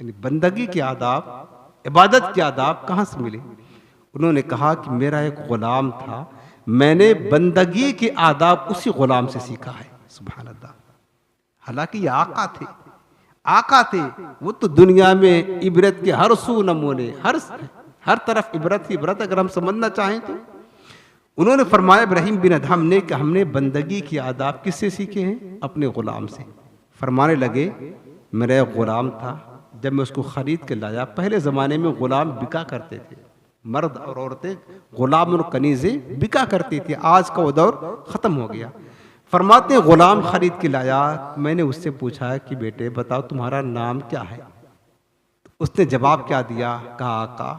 यानी बंदगी के आदाब, इबादत के आदाब कहाँ से मिले। उन्होंने कहा कि मेरा एक गुलाम था, मैंने बंदगी के आदाब उसी गुलाम से सीखा है। सुभान अल्लाह। हालांकि ये आका थे, वो तो दुनिया में इबरत के हर सू नमूने, हर तरफ इबरत ही इबरत अगर हम समझना चाहें तो। उन्होंने फरमाया इब्राहीम बिन अदहम ने कि हमने बंदगी के आदाब किससे सीखे हैं, अपने गुलाम से। फरमाने लगे मेरा एक ग़ुलाम था, जब मैं उसको ख़रीद के लाया, पहले ज़माने में ग़ुलाम बिका करते थे, मर्द और औरतें ग़ुलाम और कनीज़ें बिका करती थी, आज का वो दौर ख़त्म हो गया। फरमाते हैं ग़ुलाम ख़रीद के लाया, मैंने उससे पूछा कि बेटे बताओ तुम्हारा नाम क्या है? उसने जवाब क्या दिया? कहा आका,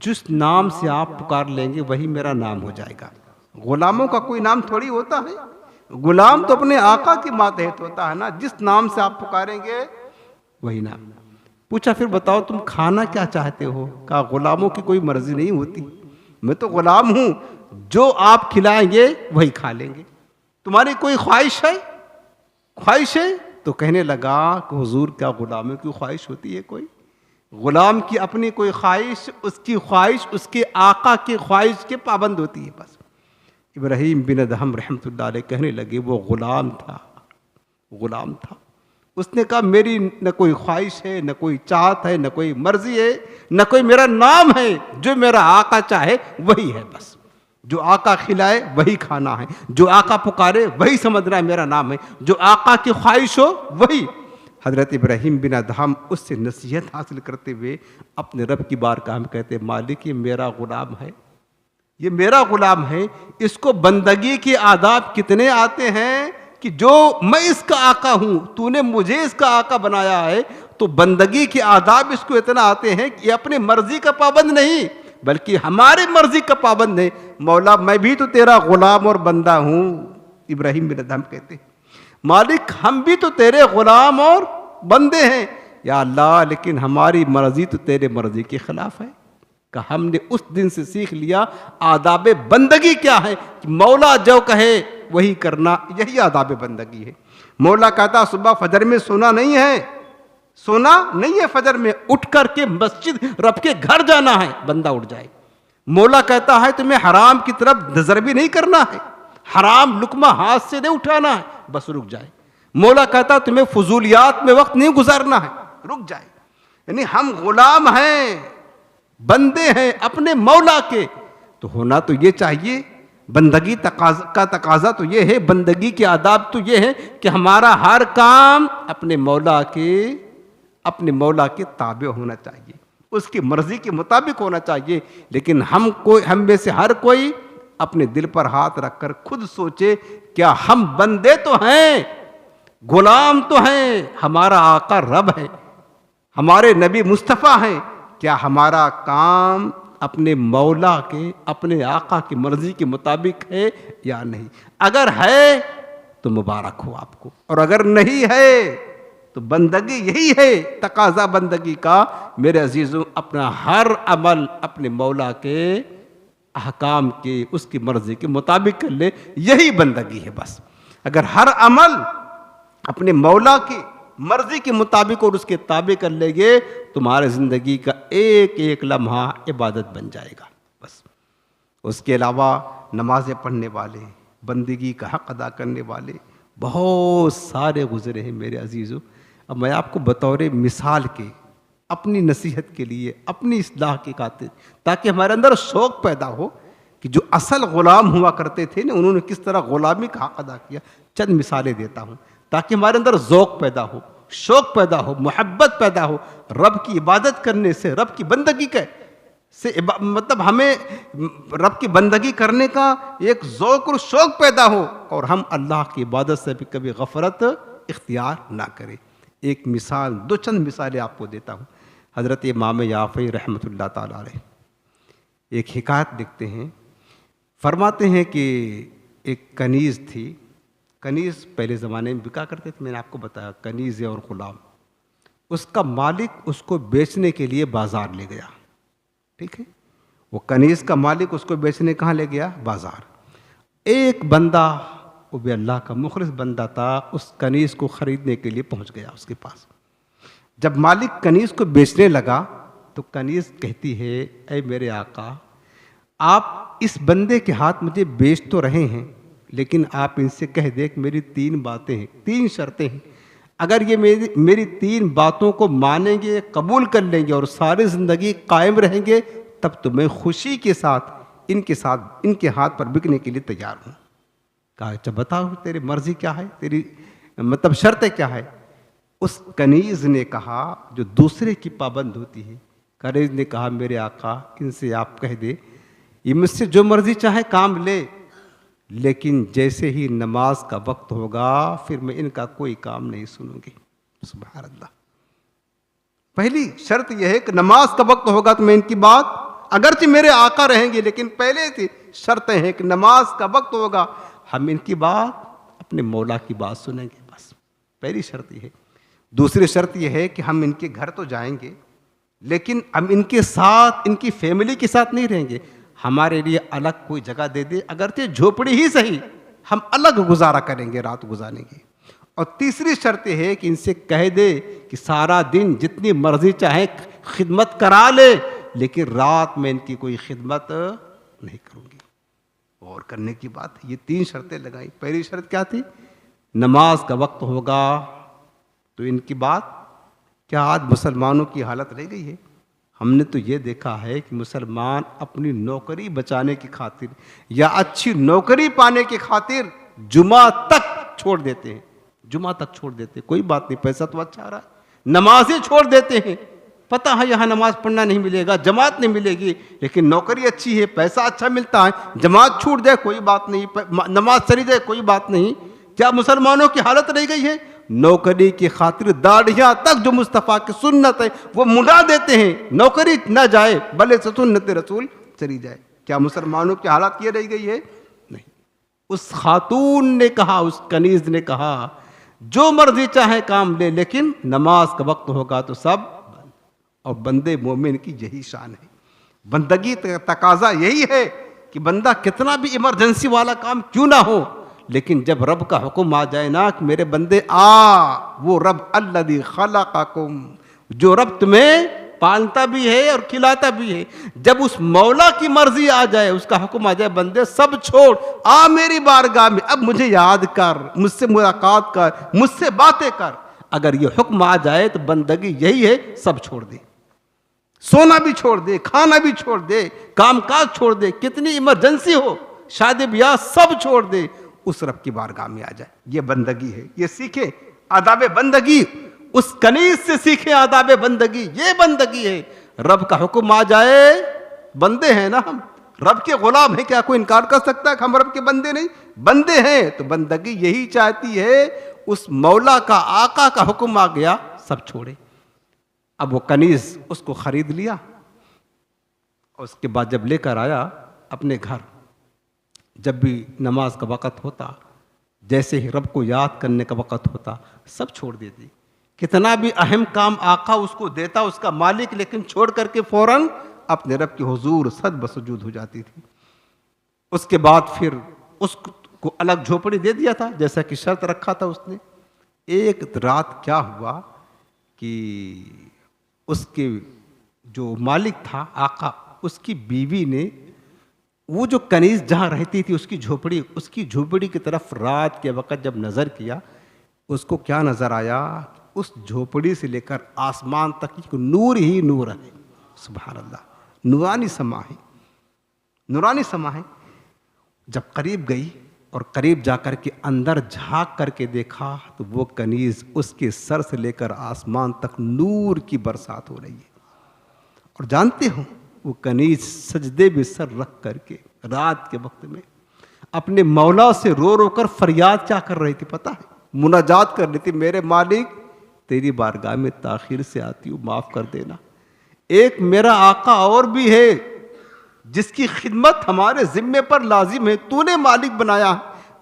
जिस नाम से आप पुकार लेंगे वही मेरा नाम हो जाएगा। ग़ुलामों का कोई नाम थोड़ी होता है, ग़ुलाम तो अपने आका के मातहत होता है ना, जिस नाम से आप पुकारेंगे वही नाम। पूछा फिर बताओ तुम खाना क्या चाहते हो? कहा ग़ुलामों की कोई मर्जी नहीं होती, मैं तो ग़ुलाम हूँ, जो आप खिलाएंगे वही खा लेंगे। तुम्हारी कोई ख्वाहिश है? ख्वाहिश है? तो कहने लगा कि हुजूर क्या ग़ुलामों की ख्वाहिश होती है कोई? ग़ुलाम की अपनी कोई ख्वाहिश, उसकी ख्वाहिश उसके आका की ख्वाहिश के पाबंद होती है बस। इब्राहीम बिन अदहम रहमतुल्लाह अलैह कहने लगे वो ग़ुलाम था, ग़ुलाम था। उसने कहा मेरी न कोई ख्वाहिश है, न कोई चाहत है, न कोई मर्जी है, न कोई मेरा नाम है, जो मेरा आका चाहे वही है बस। जो आका खिलाए वही खाना है, जो आका पुकारे वही समझना है मेरा नाम है, जो आका की ख्वाहिश हो वही। हज़रत इब्राहीम बिन अदहम उससे नसीहत हासिल करते हुए अपने रब की बारगाह में कहते मालिक ये मेरा ग़ुलाम है, ये मेरा ग़ुलाम है, इसको बंदगी के आदाब कितने आते हैं कि जो मैं इसका आका हूँ, तूने मुझे इसका आका बनाया है, तो बंदगी के आदाब इसको इतना आते हैं कि अपने मर्जी का पाबंद नहीं बल्कि हमारे मर्जी का पाबंद है। मौला मैं भी तो तेरा ग़ुलाम और बंदा हूँ। इब्राहीम बिन अदहम कहते मालिक हम भी तो तेरे ग़ुलाम और बंदे हैं या अल्लाह, लेकिन हमारी मर्जी तो तेरे मर्जी के खिलाफ है। कि हमने उस दिन से सीख लिया आदाब बंदगी क्या है कि मौला जो कहे वही करना, यही आदाब बंदगी है। मौला कहता सुबह फजर में सोना नहीं है, सोना नहीं है फजर में, उठ करके मस्जिद रब के घर जाना है, बंदा उठ जाए। मौला कहता है तुम्हें हराम की तरफ नजर भी नहीं करना है, हराम लुकमा हाथ से नहीं उठाना है, बस रुक जाए। मौला कहता तुम्हें फजूलियात में वक्त नहीं गुजारना है, रुक जाए। यानी हम गुलाम हैं, बंदे हैं अपने मौला के, तो होना तो ये चाहिए। बंदगी का तकाजा तो ये है, बंदगी के आदाब तो ये है कि हमारा हर काम अपने मौला के ताबे होना चाहिए, उसकी मर्जी के मुताबिक होना चाहिए। लेकिन हम में से हर कोई अपने दिल पर हाथ रखकर खुद सोचे क्या हम बंदे तो हैं, गुलाम तो हैं, हमारा आका रब है, हमारे नबी मुस्तफ़ा हैं, क्या हमारा काम अपने मौला के, अपने आका की मर्जी के मुताबिक है या नहीं? अगर है तो मुबारक हो आपको, और अगर नहीं है तो बंदगी यही है, तकाजा बंदगी का मेरे अजीजों अपना हर अमल अपने मौला के अहकाम के, उसकी मर्जी के मुताबिक कर ले, यही बंदगी है बस। अगर हर अमल अपने मौला की मर्जी के मुताबिक और उसके ताबे कर लेंगे, तुम्हारे ज़िंदगी का एक एक लम्हा इबादत बन जाएगा बस। उसके अलावा नमाज़ें पढ़ने वाले, बंदगी का हक़ अदा करने वाले बहुत सारे गुज़रे हैं मेरे अजीज़ों। अब मैं आपको बतौर मिसाल के, अपनी नसीहत के लिए, अपनी इस्लाह की खातिर, ताकि हमारे अंदर शौक़ पैदा हो कि जो असल ग़ुलाम हुआ करते थे ना, उन्होंने किस तरह ग़ुलामी का हक़ अदा किया। चंद मिसालें देता हूँ ताकि हमारे अंदर ज़ौक़ पैदा हो, शौक़ पैदा हो, मोहब्बत पैदा हो। रब की इबादत करने से, रब की बंदगी से मतलब हमें रब की बंदगी करने का एक ज़ौक़ और शौक़ पैदा हो, और हम अल्लाह की इबादत से भी कभी गफलत इख्तियार ना करें। एक मिसाल, दो चंद मिसालें आपको देता हूँ। हज़रत इमाम याफ़ी रहमतुल्लाह ताला अलैह एक हिकायत लिखते हैं, फरमाते हैं कि एक कनीज़ थी। कनीज़ पहले ज़माने में बिका करते थे, मैंने आपको बताया, कनीज़ और ग़ुलाम। उसका मालिक उसको बेचने के लिए बाज़ार ले गया, ठीक है। वो कनीज़ का मालिक उसको बेचने कहाँ ले गया? बाज़ार। एक बंदा, वो भी अल्लाह का मुखलिस बंदा था, उस कनीज़ को ख़रीदने के लिए पहुँच गया उसके पास। जब मालिक कनीज़ को बेचने लगा तो कनीज़ कहती है, ऐ मेरे आका, आप इस बंदे के हाथ मुझे बेच तो रहे हैं, लेकिन आप इनसे कह दे कि मेरी 3 बातें हैं, 3 शर्तें हैं। अगर ये मेरी 3 बातों को मानेंगे, कबूल कर लेंगे और सारी ज़िंदगी कायम रहेंगे, तब तो मैं खुशी के साथ इनके हाथ पर बिकने के लिए तैयार हूँ। कहा अच्छा बताओ तेरी मर्ज़ी क्या है, तेरी मतलब शर्त क्या है? उस कनीज ने कहा, जो दूसरे की पाबंद होती है, कनीज ने कहा मेरे आका इनसे आप कह दे ये मुझसे जो मर्जी चाहे काम ले, लेकिन जैसे ही नमाज का वक्त होगा फिर मैं इनका कोई काम नहीं सुनूंगी। सुभान अल्लाह। पहली शर्त यह है कि नमाज का वक्त होगा तो मैं इनकी बात, अगरचे मेरे आका रहेंगे लेकिन पहले से शर्तें हैं कि नमाज का वक्त होगा हम इनकी बात, अपने मौला की बात सुनेंगे, बस पहली शर्त यह है। दूसरी शर्त यह है कि हम इनके घर तो जाएंगे लेकिन हम इनके साथ, इनकी फैमिली के साथ नहीं रहेंगे, हमारे लिए अलग कोई जगह दे दे, अगरचे झोपड़ी ही सही, हम अलग गुजारा करेंगे, रात गुजारेंगे। और तीसरी शर्त यह है कि इनसे कह दे कि सारा दिन जितनी मर्जी चाहे खिदमत करा ले, लेकिन रात में इनकी कोई खिदमत नहीं करूंगी। और करने की बात है, ये 3 शर्तें लगाई। पहली शर्त क्या थी? नमाज का वक्त होगा तो इनकी बात। क्या आज मुसलमानों की हालत रह गई है? हमने तो ये देखा है कि मुसलमान अपनी नौकरी बचाने की खातिर या अच्छी नौकरी पाने की खातिर जुमा तक छोड़ देते हैं, जुमा तक छोड़ देते हैं। कोई बात नहीं, पैसा तो अच्छा आ रहा है, नमाजें छोड़ देते हैं, पता है यहाँ नमाज पढ़ना नहीं मिलेगा, जमात नहीं मिलेगी, लेकिन नौकरी अच्छी है, पैसा अच्छा मिलता है, जमात छूट जाए कोई बात नहीं, नमाज चली जाए कोई बात नहीं। क्या मुसलमानों की हालत रह गई है? नौकरी की खातिर दाढ़ियां तक जो मुस्तफ़ा की सुन्नत है वो मुड़ा देते हैं, नौकरी ना जाए भले से सुन्नत रसूल चली जाए। क्या मुसलमानों की हालत ये रह गई है? नहीं। उस खातून ने कहा, उस कनीज ने कहा जो मर्जी चाहे काम ले, लेकिन नमाज का वक्त होगा तो सब बंद। और बंदे मोमिन की यही शान है, बंदगी तकाजा यही है कि बंदा कितना भी इमरजेंसी वाला काम क्यों ना हो, लेकिन जब रब का हुक्म आ जाए ना कि मेरे बंदे आ, वो रब अल्लज़ी खलक़कुम, जो रब तुम्हें पालता भी है और खिलाता भी है, जब उस मौला की मर्जी आ जाए, उसका हुक्म आ जाए, बंदे सब छोड़ आ मेरी बारगाह में, अब मुझे याद कर, मुझसे मुलाकात कर, मुझसे बातें कर। अगर ये हुक्म आ जाए तो बंदगी यही है, सब छोड़ दे, सोना भी छोड़ दे, खाना भी छोड़ दे, कामकाज छोड़ दे, कितनी इमरजेंसी हो, शादी ब्याह सब छोड़ दे, उस रब की बारगाह में आ जाए। ये बंदगी है, ये सीखे आदाब बंदगी, उस कनीज से सीखे आदाब बंदगी, ये बंदगी है। रब का हुक्म आ जाए, बंदे हैं ना हम, रब के गुलाम हैं, क्या कोई इनकार कर सकता है कि हम रब के बंदे नहीं? बंदे हैं, तो बंदगी यही चाहती है, उस मौला का, आका का हुक्म आ गया, सब छोड़े। अब वो कनीज उसको खरीद लिया, उसके बाद जब लेकर आया अपने घर, जब भी नमाज का वक़्त होता, जैसे ही रब को याद करने का वक़्त होता, सब छोड़ देती। कितना भी अहम काम आका उसको देता, उसका मालिक, लेकिन छोड़ करके फौरन अपने रब की हुजूर सद बसजूद हो जाती थी। उसके बाद फिर उसको अलग झोपड़ी दे दिया था, जैसा कि शर्त रखा था उसने। एक रात क्या हुआ कि उसके जो मालिक था आका, उसकी बीवी ने वो जो कनीज जहाँ रहती थी उसकी झोपड़ी की तरफ रात के वक़्त जब नज़र किया, उसको क्या नज़र आया? उस झोपड़ी से लेकर आसमान तक नूर ही नूर है। सुभान अल्लाह, नूरानी समा है, नूरानी समा है। जब करीब गई और करीब जाकर के अंदर झांक करके देखा तो वो कनीज उसके सर से लेकर आसमान तक नूर की बरसात हो रही है। और जानते हो वो कनीज सजदे में सर रख करके रात के वक्त में अपने मौला से रो रो कर फरियाद क्या कर रही थी पता है? मुनाजात कर रही थी, मेरे मालिक तेरी बारगाह में ताखिर से आती हूँ, माफ़ कर देना। एक मेरा आका और भी है जिसकी खिदमत हमारे जिम्मे पर लाजिम है, तूने मालिक बनाया।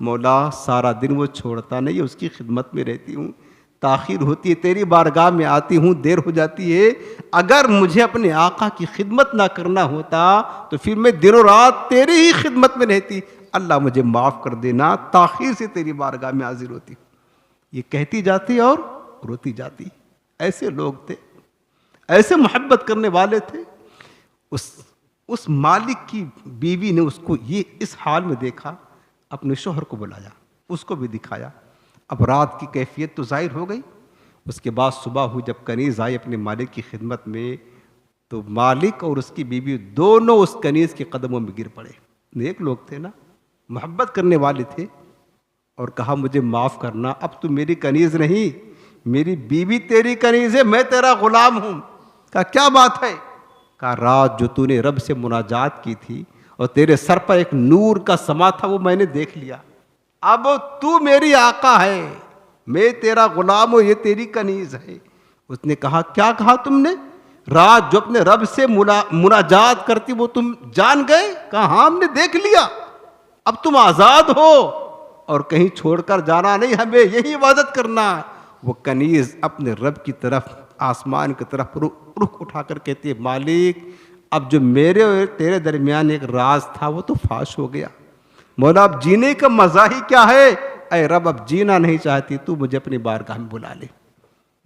मौला सारा दिन वो छोड़ता नहीं है, उसकी खिदमत में रहती हूँ, ताखिर होती है, तेरी बारगाह में आती हूँ, देर हो जाती है। अगर मुझे अपने आका की खिदमत ना करना होता तो फिर मैं दिनों रात तेरी ही खिदमत में रहती। अल्लाह मुझे माफ़ कर देना, ताखिर से तेरी बारगाह में हाजिर होती। ये कहती जाती और रोती जाती। ऐसे लोग थे, ऐसे मोहब्बत करने वाले थे। उस मालिक की बीवी ने उसको ये इस हाल में देखा, अपने शोहर को बुलाया, उसको भी दिखाया। अब रात की कैफियत तो जाहिर हो गई। उसके बाद सुबह हुई, जब कनीज़ आई अपने मालिक की खिदमत में, तो मालिक और उसकी बीवी दोनों उस कनीज़ के कदमों में गिर पड़े। नेक लोग थे ना, मोहब्बत करने वाले थे। और कहा मुझे माफ़ करना, अब तू मेरी कनीज़ नहीं, मेरी बीवी तेरी कनीज़ है, मैं तेरा ग़ुलाम हूँ। कहा क्या बात है? कहा रात जो तूने रब से मुनाजात की थी और तेरे सर पर एक नूर का समा था, वो मैंने देख लिया। अब तू मेरी आका है, मैं तेरा ग़ुलाम हूँ, ये तेरी कनीज़ है। उसने कहा क्या कहा तुमने? रात जो अपने रब से मुनाजात करती वो तुम जान गए? कहा हाँ हमने देख लिया, अब तुम आज़ाद हो और कहीं छोड़कर जाना नहीं, हमें यही इबादत करना। वो कनीज़ अपने रब की तरफ, आसमान की तरफ रुख उठाकर कहती है मालिक, अब जो मेरे और तेरे दरमियान एक राज था वो तो फाश हो गया। मौला अब जीने का मज़ा ही क्या है? ऐ रब अब जीना नहीं चाहती, तू मुझे अपनी बारगाह में बुला ले।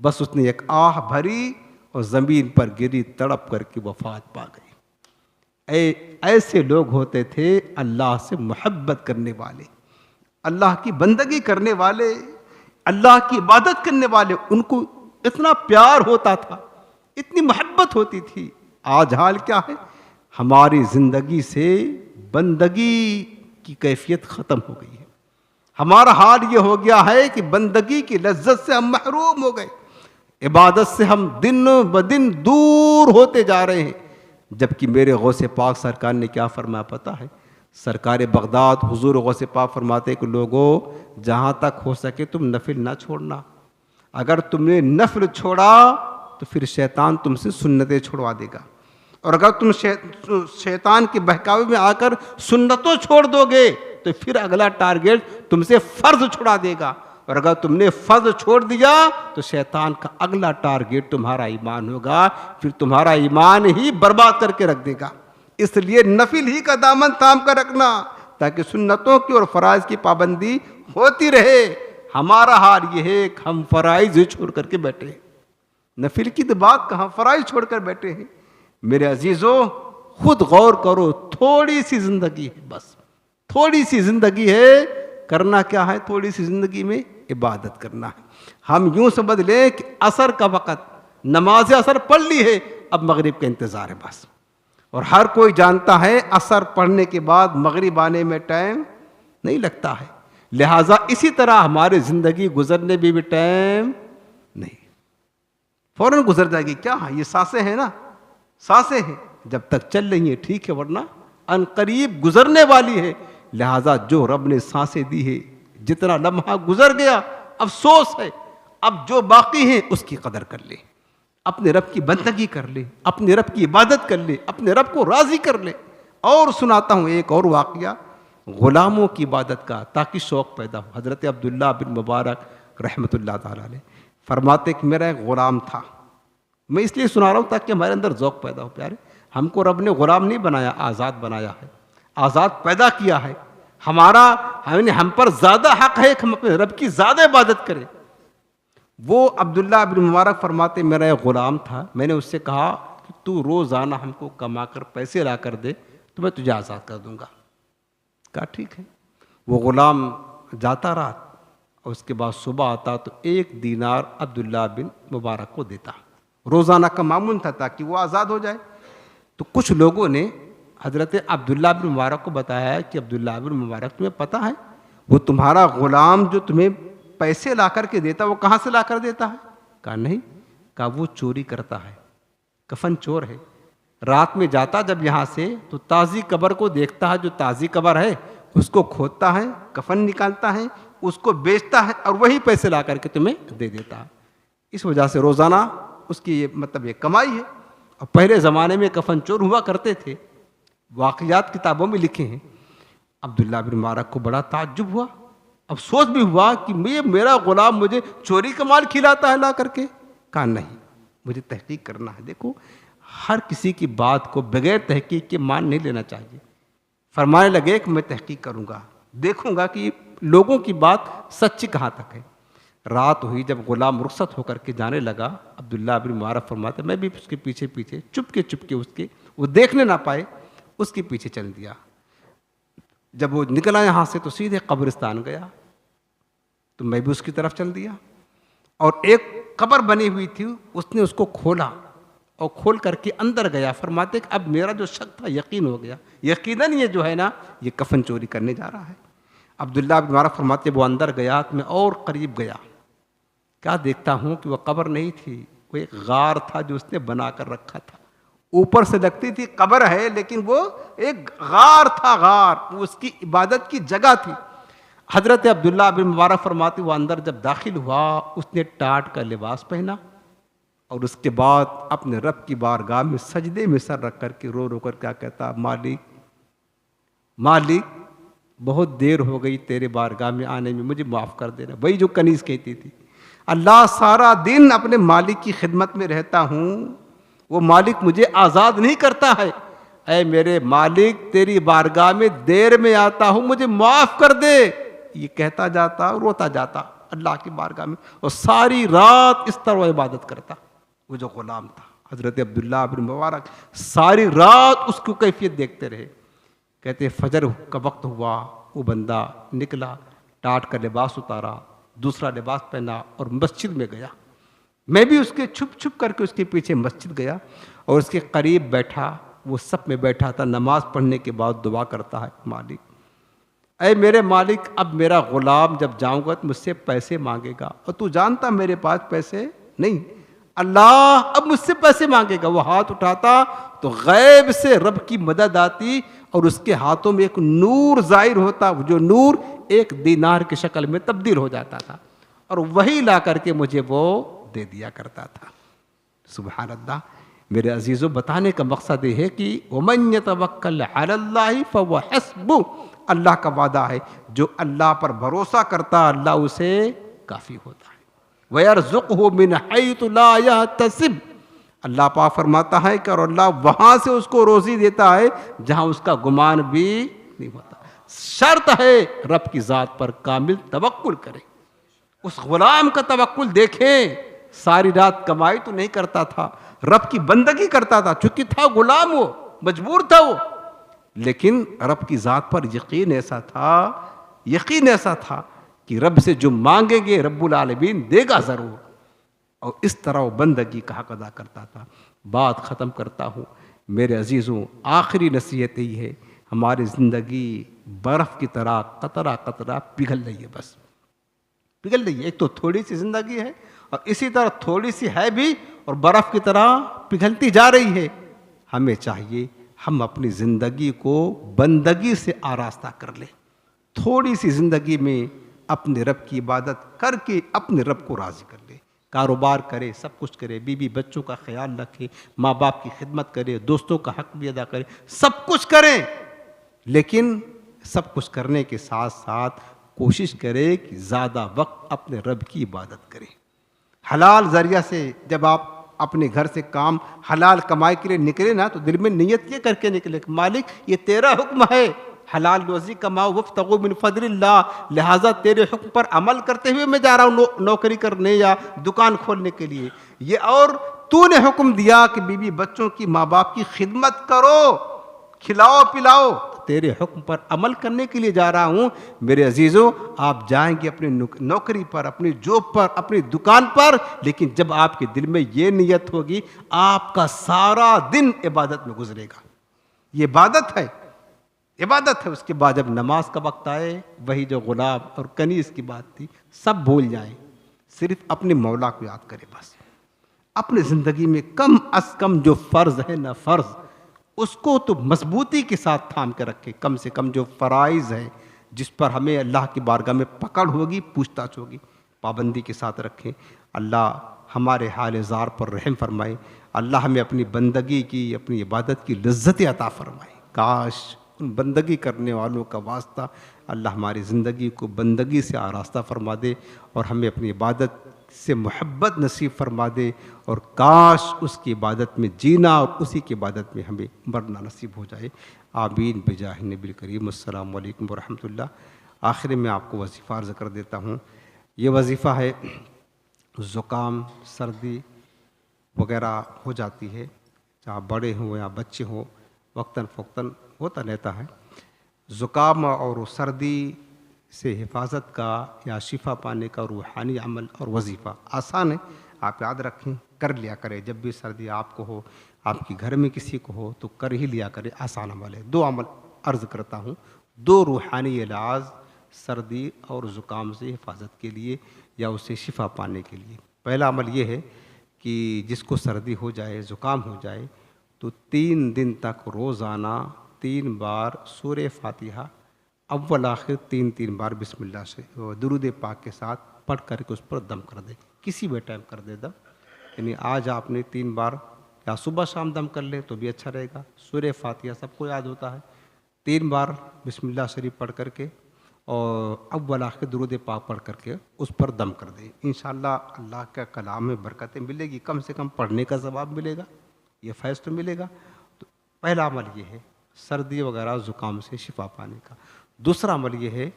बस उसने एक आह भरी और ज़मीन पर गिरी, तड़प करके वफात पा गई। ऐसे लोग होते थे अल्लाह से मोहब्बत करने वाले, अल्लाह की बंदगी करने वाले, अल्लाह की इबादत करने वाले। उनको इतना प्यार होता था, इतनी मोहब्बत होती थी। आज हाल क्या है? हमारी ज़िंदगी से बंदगी की कैफियत ख़त्म हो गई है। हमारा हाल ये हो गया है कि बंदगी की लज्जत से हम महरूम हो गए, इबादत से हम दिन ब दिन दूर होते जा रहे हैं। जबकि मेरे गौसे पाक सरकार ने क्या फरमाया पता है? सरकार बगदाद हुजूर गौसे पाक फरमाते कि लोगों, जहाँ तक हो सके तुम नफिल ना छोड़ना। अगर तुमने नफिल छोड़ा तो फिर शैतान तुमसे सुन्नतें छुड़वा देगा, और अगर तुम शैतान के बहकावे में आकर सुन्नतों छोड़ दोगे तो फिर अगला टारगेट तुमसे फ़र्ज छुड़ा देगा, और अगर तुमने फ़र्ज छोड़ दिया तो शैतान का अगला टारगेट तुम्हारा ईमान होगा, फिर तुम्हारा ईमान ही बर्बाद करके रख देगा। इसलिए नफिल ही का दामन थाम कर रखना, ताकि सुन्नतों की और फ़राइज़ की पाबंदी होती रहे। हमारा हाल ये है कि हम फ़राइज़ ही छोड़ करके बैठे हैं, नफिल की तो बात कहाँ, फ़राइज़ छोड़ कर बैठे हैं। मेरे अजीज़ों, खुद गौर करो, थोड़ी सी ज़िंदगी है, बस थोड़ी सी ज़िंदगी है, करना क्या है? थोड़ी सी ज़िंदगी में इबादत करना है। हम यूं समझ लें कि असर का वक़्त, नमाज असर पढ़ ली है, अब मगरिब का इंतज़ार है बस। और हर कोई जानता है असर पढ़ने के बाद मगरिब आने में टाइम नहीं लगता है। लिहाजा इसी तरह हमारी ज़िंदगी गुजरने में भी टाइम नहीं, फ़ौरन गुजर जाएगी। क्या है ये? सांसें हैं ना, सांसें हैं, जब तक चल रही हैं ठीक है, वरना अनकरीब गुजरने वाली है। लिहाजा जो रब ने सांसें दी है, जितना लम्हा गुजर गया अफसोस है, अब जो बाकी है उसकी कदर कर ले, अपने रब की बंदगी कर ले, अपने रब की इबादत कर ले, अपने रब को राज़ी कर ले। और सुनाता हूँ एक और वाक़या ग़ुलामों की इबादत का, ताकि शौक़ पैदा हो। हज़रत अब्दुल्ला बिन मुबारक रहमतुल्लाह ताला अलैह फरमाते कि मेरा एक ग़ुलाम था। मैं इसलिए सुना रहा हूँ ताकि हमारे अंदर ज़ौक़ पैदा हो। प्यारे, हमको रब ने ग़ुलाम नहीं बनाया, आज़ाद बनाया है, आज़ाद पैदा किया है। हम पर ज़्यादा हक़ है कि हम अपने रब की ज़्यादा इबादत करें। वो अब्दुल्ला बिन मुबारक फरमाते मेरा एक ग़ुलाम था, मैंने उससे कहा कि तू रोज़ाना हमको कमा कर पैसे ला कर दे तो मैं तुझे आज़ाद कर दूँगा। कहा ठीक है। वो ग़ुलाम जाता रहा और उसके बाद सुबह आता तो 1 दीनार अब्दुल्ला बिन मुबारक को देता, रोज़ाना का मामूल था, ताकि वो आज़ाद हो जाए। तो कुछ लोगों ने हज़रत अब्दुल्ला बिन मुबारक को बताया कि अब्दुल्ला बिन मुबारक, तुम्हें पता है वो तुम्हारा ग़ुलाम जो तुम्हें पैसे ला कर के देता, वो कहाँ से ला कर देता है? कहा नहीं। कहा वो चोरी करता है, कफन चोर है। रात में जाता जब यहाँ से तो ताज़ी कब्र को देखता है, जो ताज़ी कब्र है उसको खोदता है, कफन निकालता है, उसको बेचता है और वही पैसे ला कर के तुम्हें दे देता है। इस वजह से रोज़ाना उसकी ये मतलब ये कमाई है। और पहले ज़माने में कफन चोर हुआ करते थे, वाक़यात किताबों में लिखे हैं। अब्दुल्ला बिन मुबारक को बड़ा ताज्जुब हुआ, अफसोस भी हुआ कि मेरा ग़ुलाम मुझे चोरी का माल खिलाता है ला करके। कहा नहीं, मुझे तहकीक करना है। देखो, हर किसी की बात को बगैर तहकीक के मान नहीं लेना चाहिए। फरमाने लगे कि मैं तहकीक करूँगा, देखूँगा कि लोगों की बात सच्ची कहाँ तक है। रात हुई, जब ग़ुलाम रुखसत होकर के जाने लगा, अब्दुल्ला बिन मुबारक फरमाते मैं भी उसके पीछे पीछे चुपके उसके, वो देखने ना पाए, उसके पीछे चल दिया। जब वो निकला यहाँ से तो सीधे कब्रिस्तान गया, तो मैं भी उसकी तरफ चल दिया। और एक कब्र बनी हुई थी, उसने उसको खोला और खोल करके अंदर गया। फरमाते कि अब मेरा जो शक था यकीन हो गया, यकीनन ये जो है ना, ये कफन चोरी करने जा रहा है। अब्दुल्ला बिन मुबारक फरमाते वो अंदर गया तो मैं और करीब गया, क्या देखता हूँ कि वह कब्र नहीं थी, वो एक गार था जो उसने बना कर रखा था। ऊपर से लगती थी कब्र है, लेकिन वो एक गार था, गार, वो उसकी इबादत की जगह थी। हजरत अब्दुल्ला बिन मुबारक फरमाते वो अंदर जब दाखिल हुआ, उसने टाट का लिबास पहना और उसके बाद अपने रब की बारगाह में सजदे में सर रख करके रो रो कर क्या कहता, मालिक मालिक बहुत देर हो गई तेरे बारगाह में आने में, मुझे माफ़ कर देना। वही जो कनीज कहती थी, अल्लाह सारा दिन अपने मालिक की खिदमत में रहता हूँ, वो मालिक मुझे आज़ाद नहीं करता है। ऐ मेरे मालिक तेरी बारगाह में देर में आता हूँ, मुझे माफ़ कर दे। ये कहता जाता, रोता जाता अल्लाह की बारगाह में, और सारी रात इस तरह इबादत करता। वो जो गुलाम था हज़रत अब्दुल्ला बिन मुबारक, सारी रात उसकी कैफियत देखते रहे। कहते फजर का वक्त हुआ, वो बंदा निकला, टाट का लिबास उतारा, दूसरा लिबास पहना और मस्जिद में गया। मैं भी उसके छुप छुप करके उसके पीछे मस्जिद गया और उसके करीब बैठा। वो सब में बैठा था, नमाज पढ़ने के बाद दुआ करता है, मालिक ऐ मेरे मालिक, अब मेरा गुलाम जब जाऊंगा तो मुझसे पैसे मांगेगा, और तू जानता मेरे पास पैसे नहीं, अल्लाह अब मुझसे पैसे मांगेगा। वो हाथ उठाता तो गैब से रब की मदद आती और उसके हाथों में एक नूर जाहिर होता, जो नूर एक दीनार की शक्ल में तब्दील हो जाता था, और वही ला करके मुझे वो दे दिया करता था। सुभान अल्लाह। मेरे अजीज़ों, बताने का मकसद ये है कि वमन यतवक्कल अलल्लाहि फहुव हस्बुह, अल्लाह का वादा है, जो अल्लाह पर भरोसा करता अल्लाह उसे काफ़ी होता है। वयरज़ुक़हु मिन हैतु ला यहतसिब, अल्लाह पाक फरमाता है कि और अल्लाह वहाँ से उसको रोज़ी देता है जहाँ उसका गुमान भी नहीं होता। शर्त है रब की ज़ात पर कामिल तवक्कुल करें। उस गुलाम का तवक्कुल देखें, सारी रात कमाई तो नहीं करता था, रब की बंदगी करता था, चूंकि था गुलाम, वो मजबूर था वो, लेकिन रब की ज़ात पर यकीन ऐसा था, यकीन ऐसा था कि रब से जो मांगेंगे रब्बुल आलमीन देगा ज़रूर, और इस तरह वो बंदगी का हक अदा करता था। बात ख़त्म करता हूँ मेरे अजीज़ों, आखिरी नसीहत यही है, हमारी ज़िंदगी बर्फ़ की तरह कतरा कतरा पिघल रही है, बस पिघल रही है। एक तो थोड़ी सी ज़िंदगी है और इसी तरह थोड़ी सी है भी, और बर्फ़ की तरह पिघलती जा रही है। हमें चाहिए हम अपनी ज़िंदगी को बंदगी से आरास्ता कर लें, थोड़ी सी ज़िंदगी में अपने रब की इबादत करके अपने रब को राज़ी कर ले। कारोबार करे, सब कुछ करे, बीवी बच्चों का ख्याल रखे, माँ बाप की खिदमत करे, दोस्तों का हक भी अदा करे, सब कुछ करें, लेकिन सब कुछ करने के साथ साथ कोशिश करे कि ज़्यादा वक्त अपने रब की इबादत करें। हलाल ज़रिया से जब आप अपने घर से काम हलाल कमाई के लिए निकले ना, तो दिल में नियत ये करके निकले, मालिक ये तेरा हुक्म है, हलाल रोज़ी कमाओ, वफ़्तगू मिन फ़ज़लिल्लाह, लिहाजा तेरे हुक्म पर अमल करते हुए मैं जा रहा हूँ नौकरी करने या दुकान खोलने के लिए। ये और तूने हुक्म दिया कि बीवी बच्चों की, माँ बाप की खिदमत करो, खिलाओ पिलाओ, तेरे हुक्म पर अमल करने के लिए जा रहा हूँ। मेरे अजीज़ों, आप जाएंगे अपनी नौकरी पर, अपनी जॉब पर, अपनी दुकान पर, लेकिन जब आपके दिल में ये नियत होगी, आपका सारा दिन इबादत में गुजरेगा। ये इबादत है, इबादत है। उसके बाद जब नमाज का वक्त आए, वही जो गुलाम और कनीज की बात थी, सब भूल जाएं, सिर्फ अपने मौला को याद करें। बस अपनी ज़िंदगी में कम अज़ कम जो फ़र्ज़ है ना, फ़र्ज़ उसको तो मजबूती के साथ थाम के रखें। कम से कम जो फ़राइज़ है, जिस पर हमें अल्लाह की बारगाह में पकड़ होगी, पूछताछ होगी, पाबंदी के साथ रखें। अल्लाह हमारे हाल ज़ार पर रहम फरमाए। अल्लाह हमें अपनी बंदगी की, अपनी इबादत की लज्जत अता फरमाए। काश उन बंदगी करने वालों का वास्ता अल्लाह हमारी ज़िंदगी को बंदगी से आरास्ता फरमा दे और हमें अपनी इबादत से मोहब्बत नसीब फरमा दे, और काश उसकी इबादत में जीना और उसी की इबादत में हमें मरना नसीब हो जाए। आमीन बिजाह नबी करीम। अस्सलामु अलैकुम व रहमतुल्लाह। आखिर में आपको वजीफ़ा अर्ज़ कर देता हूँ। ये वजीफ़ा है, ज़ुकाम सर्दी वग़ैरह हो जाती है, चाहे बड़े हों या बच्चे हों, वक्तन फ़ौक्तन होता रहता है। ज़ुकाम और सर्दी से हिफाजत का या शिफा पाने का रूहानी अमल और वजीफ़ा आसान है, आप याद रखें, कर लिया करें। जब भी सर्दी आपको हो, आपके घर में किसी को हो, तो कर ही लिया करें, आसान अमल है। दो अमल अर्ज़ करता हूँ, दो रूहानी इलाज सर्दी और ज़ुकाम से हिफाजत के लिए या उससे शिफा पाने के लिए। पहला अमल ये है कि जिसको सर्दी हो जाए, ज़ुकाम हो जाए, तो 3 दिन तक रोज़ाना 3 बार सूरह फ़ातिहा अव्वल आखिर 3-3 बार बिस्मिल्लाह से दुरूद पाक के साथ पढ़ करके उस पर दम कर दे। किसी भी टाइम कर दे दम, यानी आज आपने 3 बार या सुबह शाम दम कर ले तो भी अच्छा रहेगा। सूरह फ़ातिहा सबको याद होता है, 3 बार बिस्मिल्लाह शरीफ पढ़ करके और अव्वल आखिर दुरूद पाक पढ़ करके उस पर दम कर दे। इंशाअल्लाह अल्लाह का कलाम में बरकतें मिलेगी, कम से कम पढ़ने का सवाब मिलेगा, ये फैज़ तो मिलेगा। तो पहला अमल ये है सर्दी वगैरह ज़ुकाम से शिफा पाने का। दूसरा अमल ये है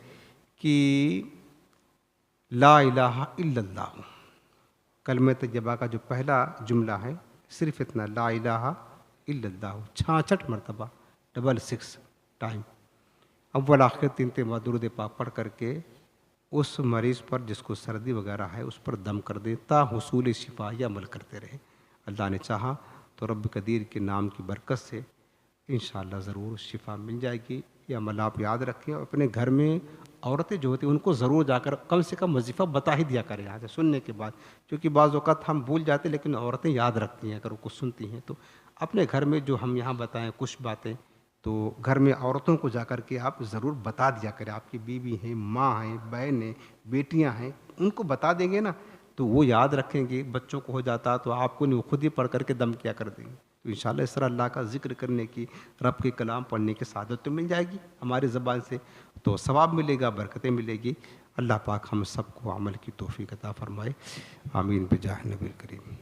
कि ला इलाहा इल्लल्लाह, कलमे तैयबा का जो पहला जुमला है सिर्फ इतना, ला इलाहा इल्लल्लाह 66 मरतबा 66 टाइम अव्वल आखिर 3 बार दुरूद पाक पढ़ करके उस मरीज़ पर जिसको सर्दी वगैरह है उस पर दम कर दे, ता हुसूल शिफा ये अमल करते रहे। अल्लाह ने चाहा तो रब कदीर के नाम की बरकत से इंशाअल्लाह ज़रूर शिफा मिल जाएगी। ये अमल आप याद रखें और अपने घर में औरतें जो होती हैं उनको ज़रूर जाकर कम से कम वजीफ़ा बता ही दिया करें यहाँ से सुनने के बाद, क्योंकि बाज़ औक़ात हम भूल जाते लेकिन औरतें याद रखती हैं, अगर वो कुछ सुनती हैं तो अपने घर में जो हम यहाँ बताएं कुछ बातें तो घर में औरतों को जाकर के आप ज़रूर बता दिया करें। आपकी बीवी हैं, माँ हैं, बहन हैं, बेटियाँ हैं, उनको बता देंगे ना तो वो याद रखेंगे। बच्चों को हो जाता तो आपको नहीं, वो खुद ही पढ़ करके दम किया कर देंगे। तो इंशाअल्लाह इस तरह अल्लाह का ज़िक्र करने की, रब के कलाम पढ़ने की सादत तो मिल जाएगी हमारी ज़बान से, तो सवाब मिलेगा, बरकतें मिलेगी। अल्लाह पाक हम सबको अमल की तौफ़ीक़ अता फ़रमाए। आमीन बिजाह नबी करीम।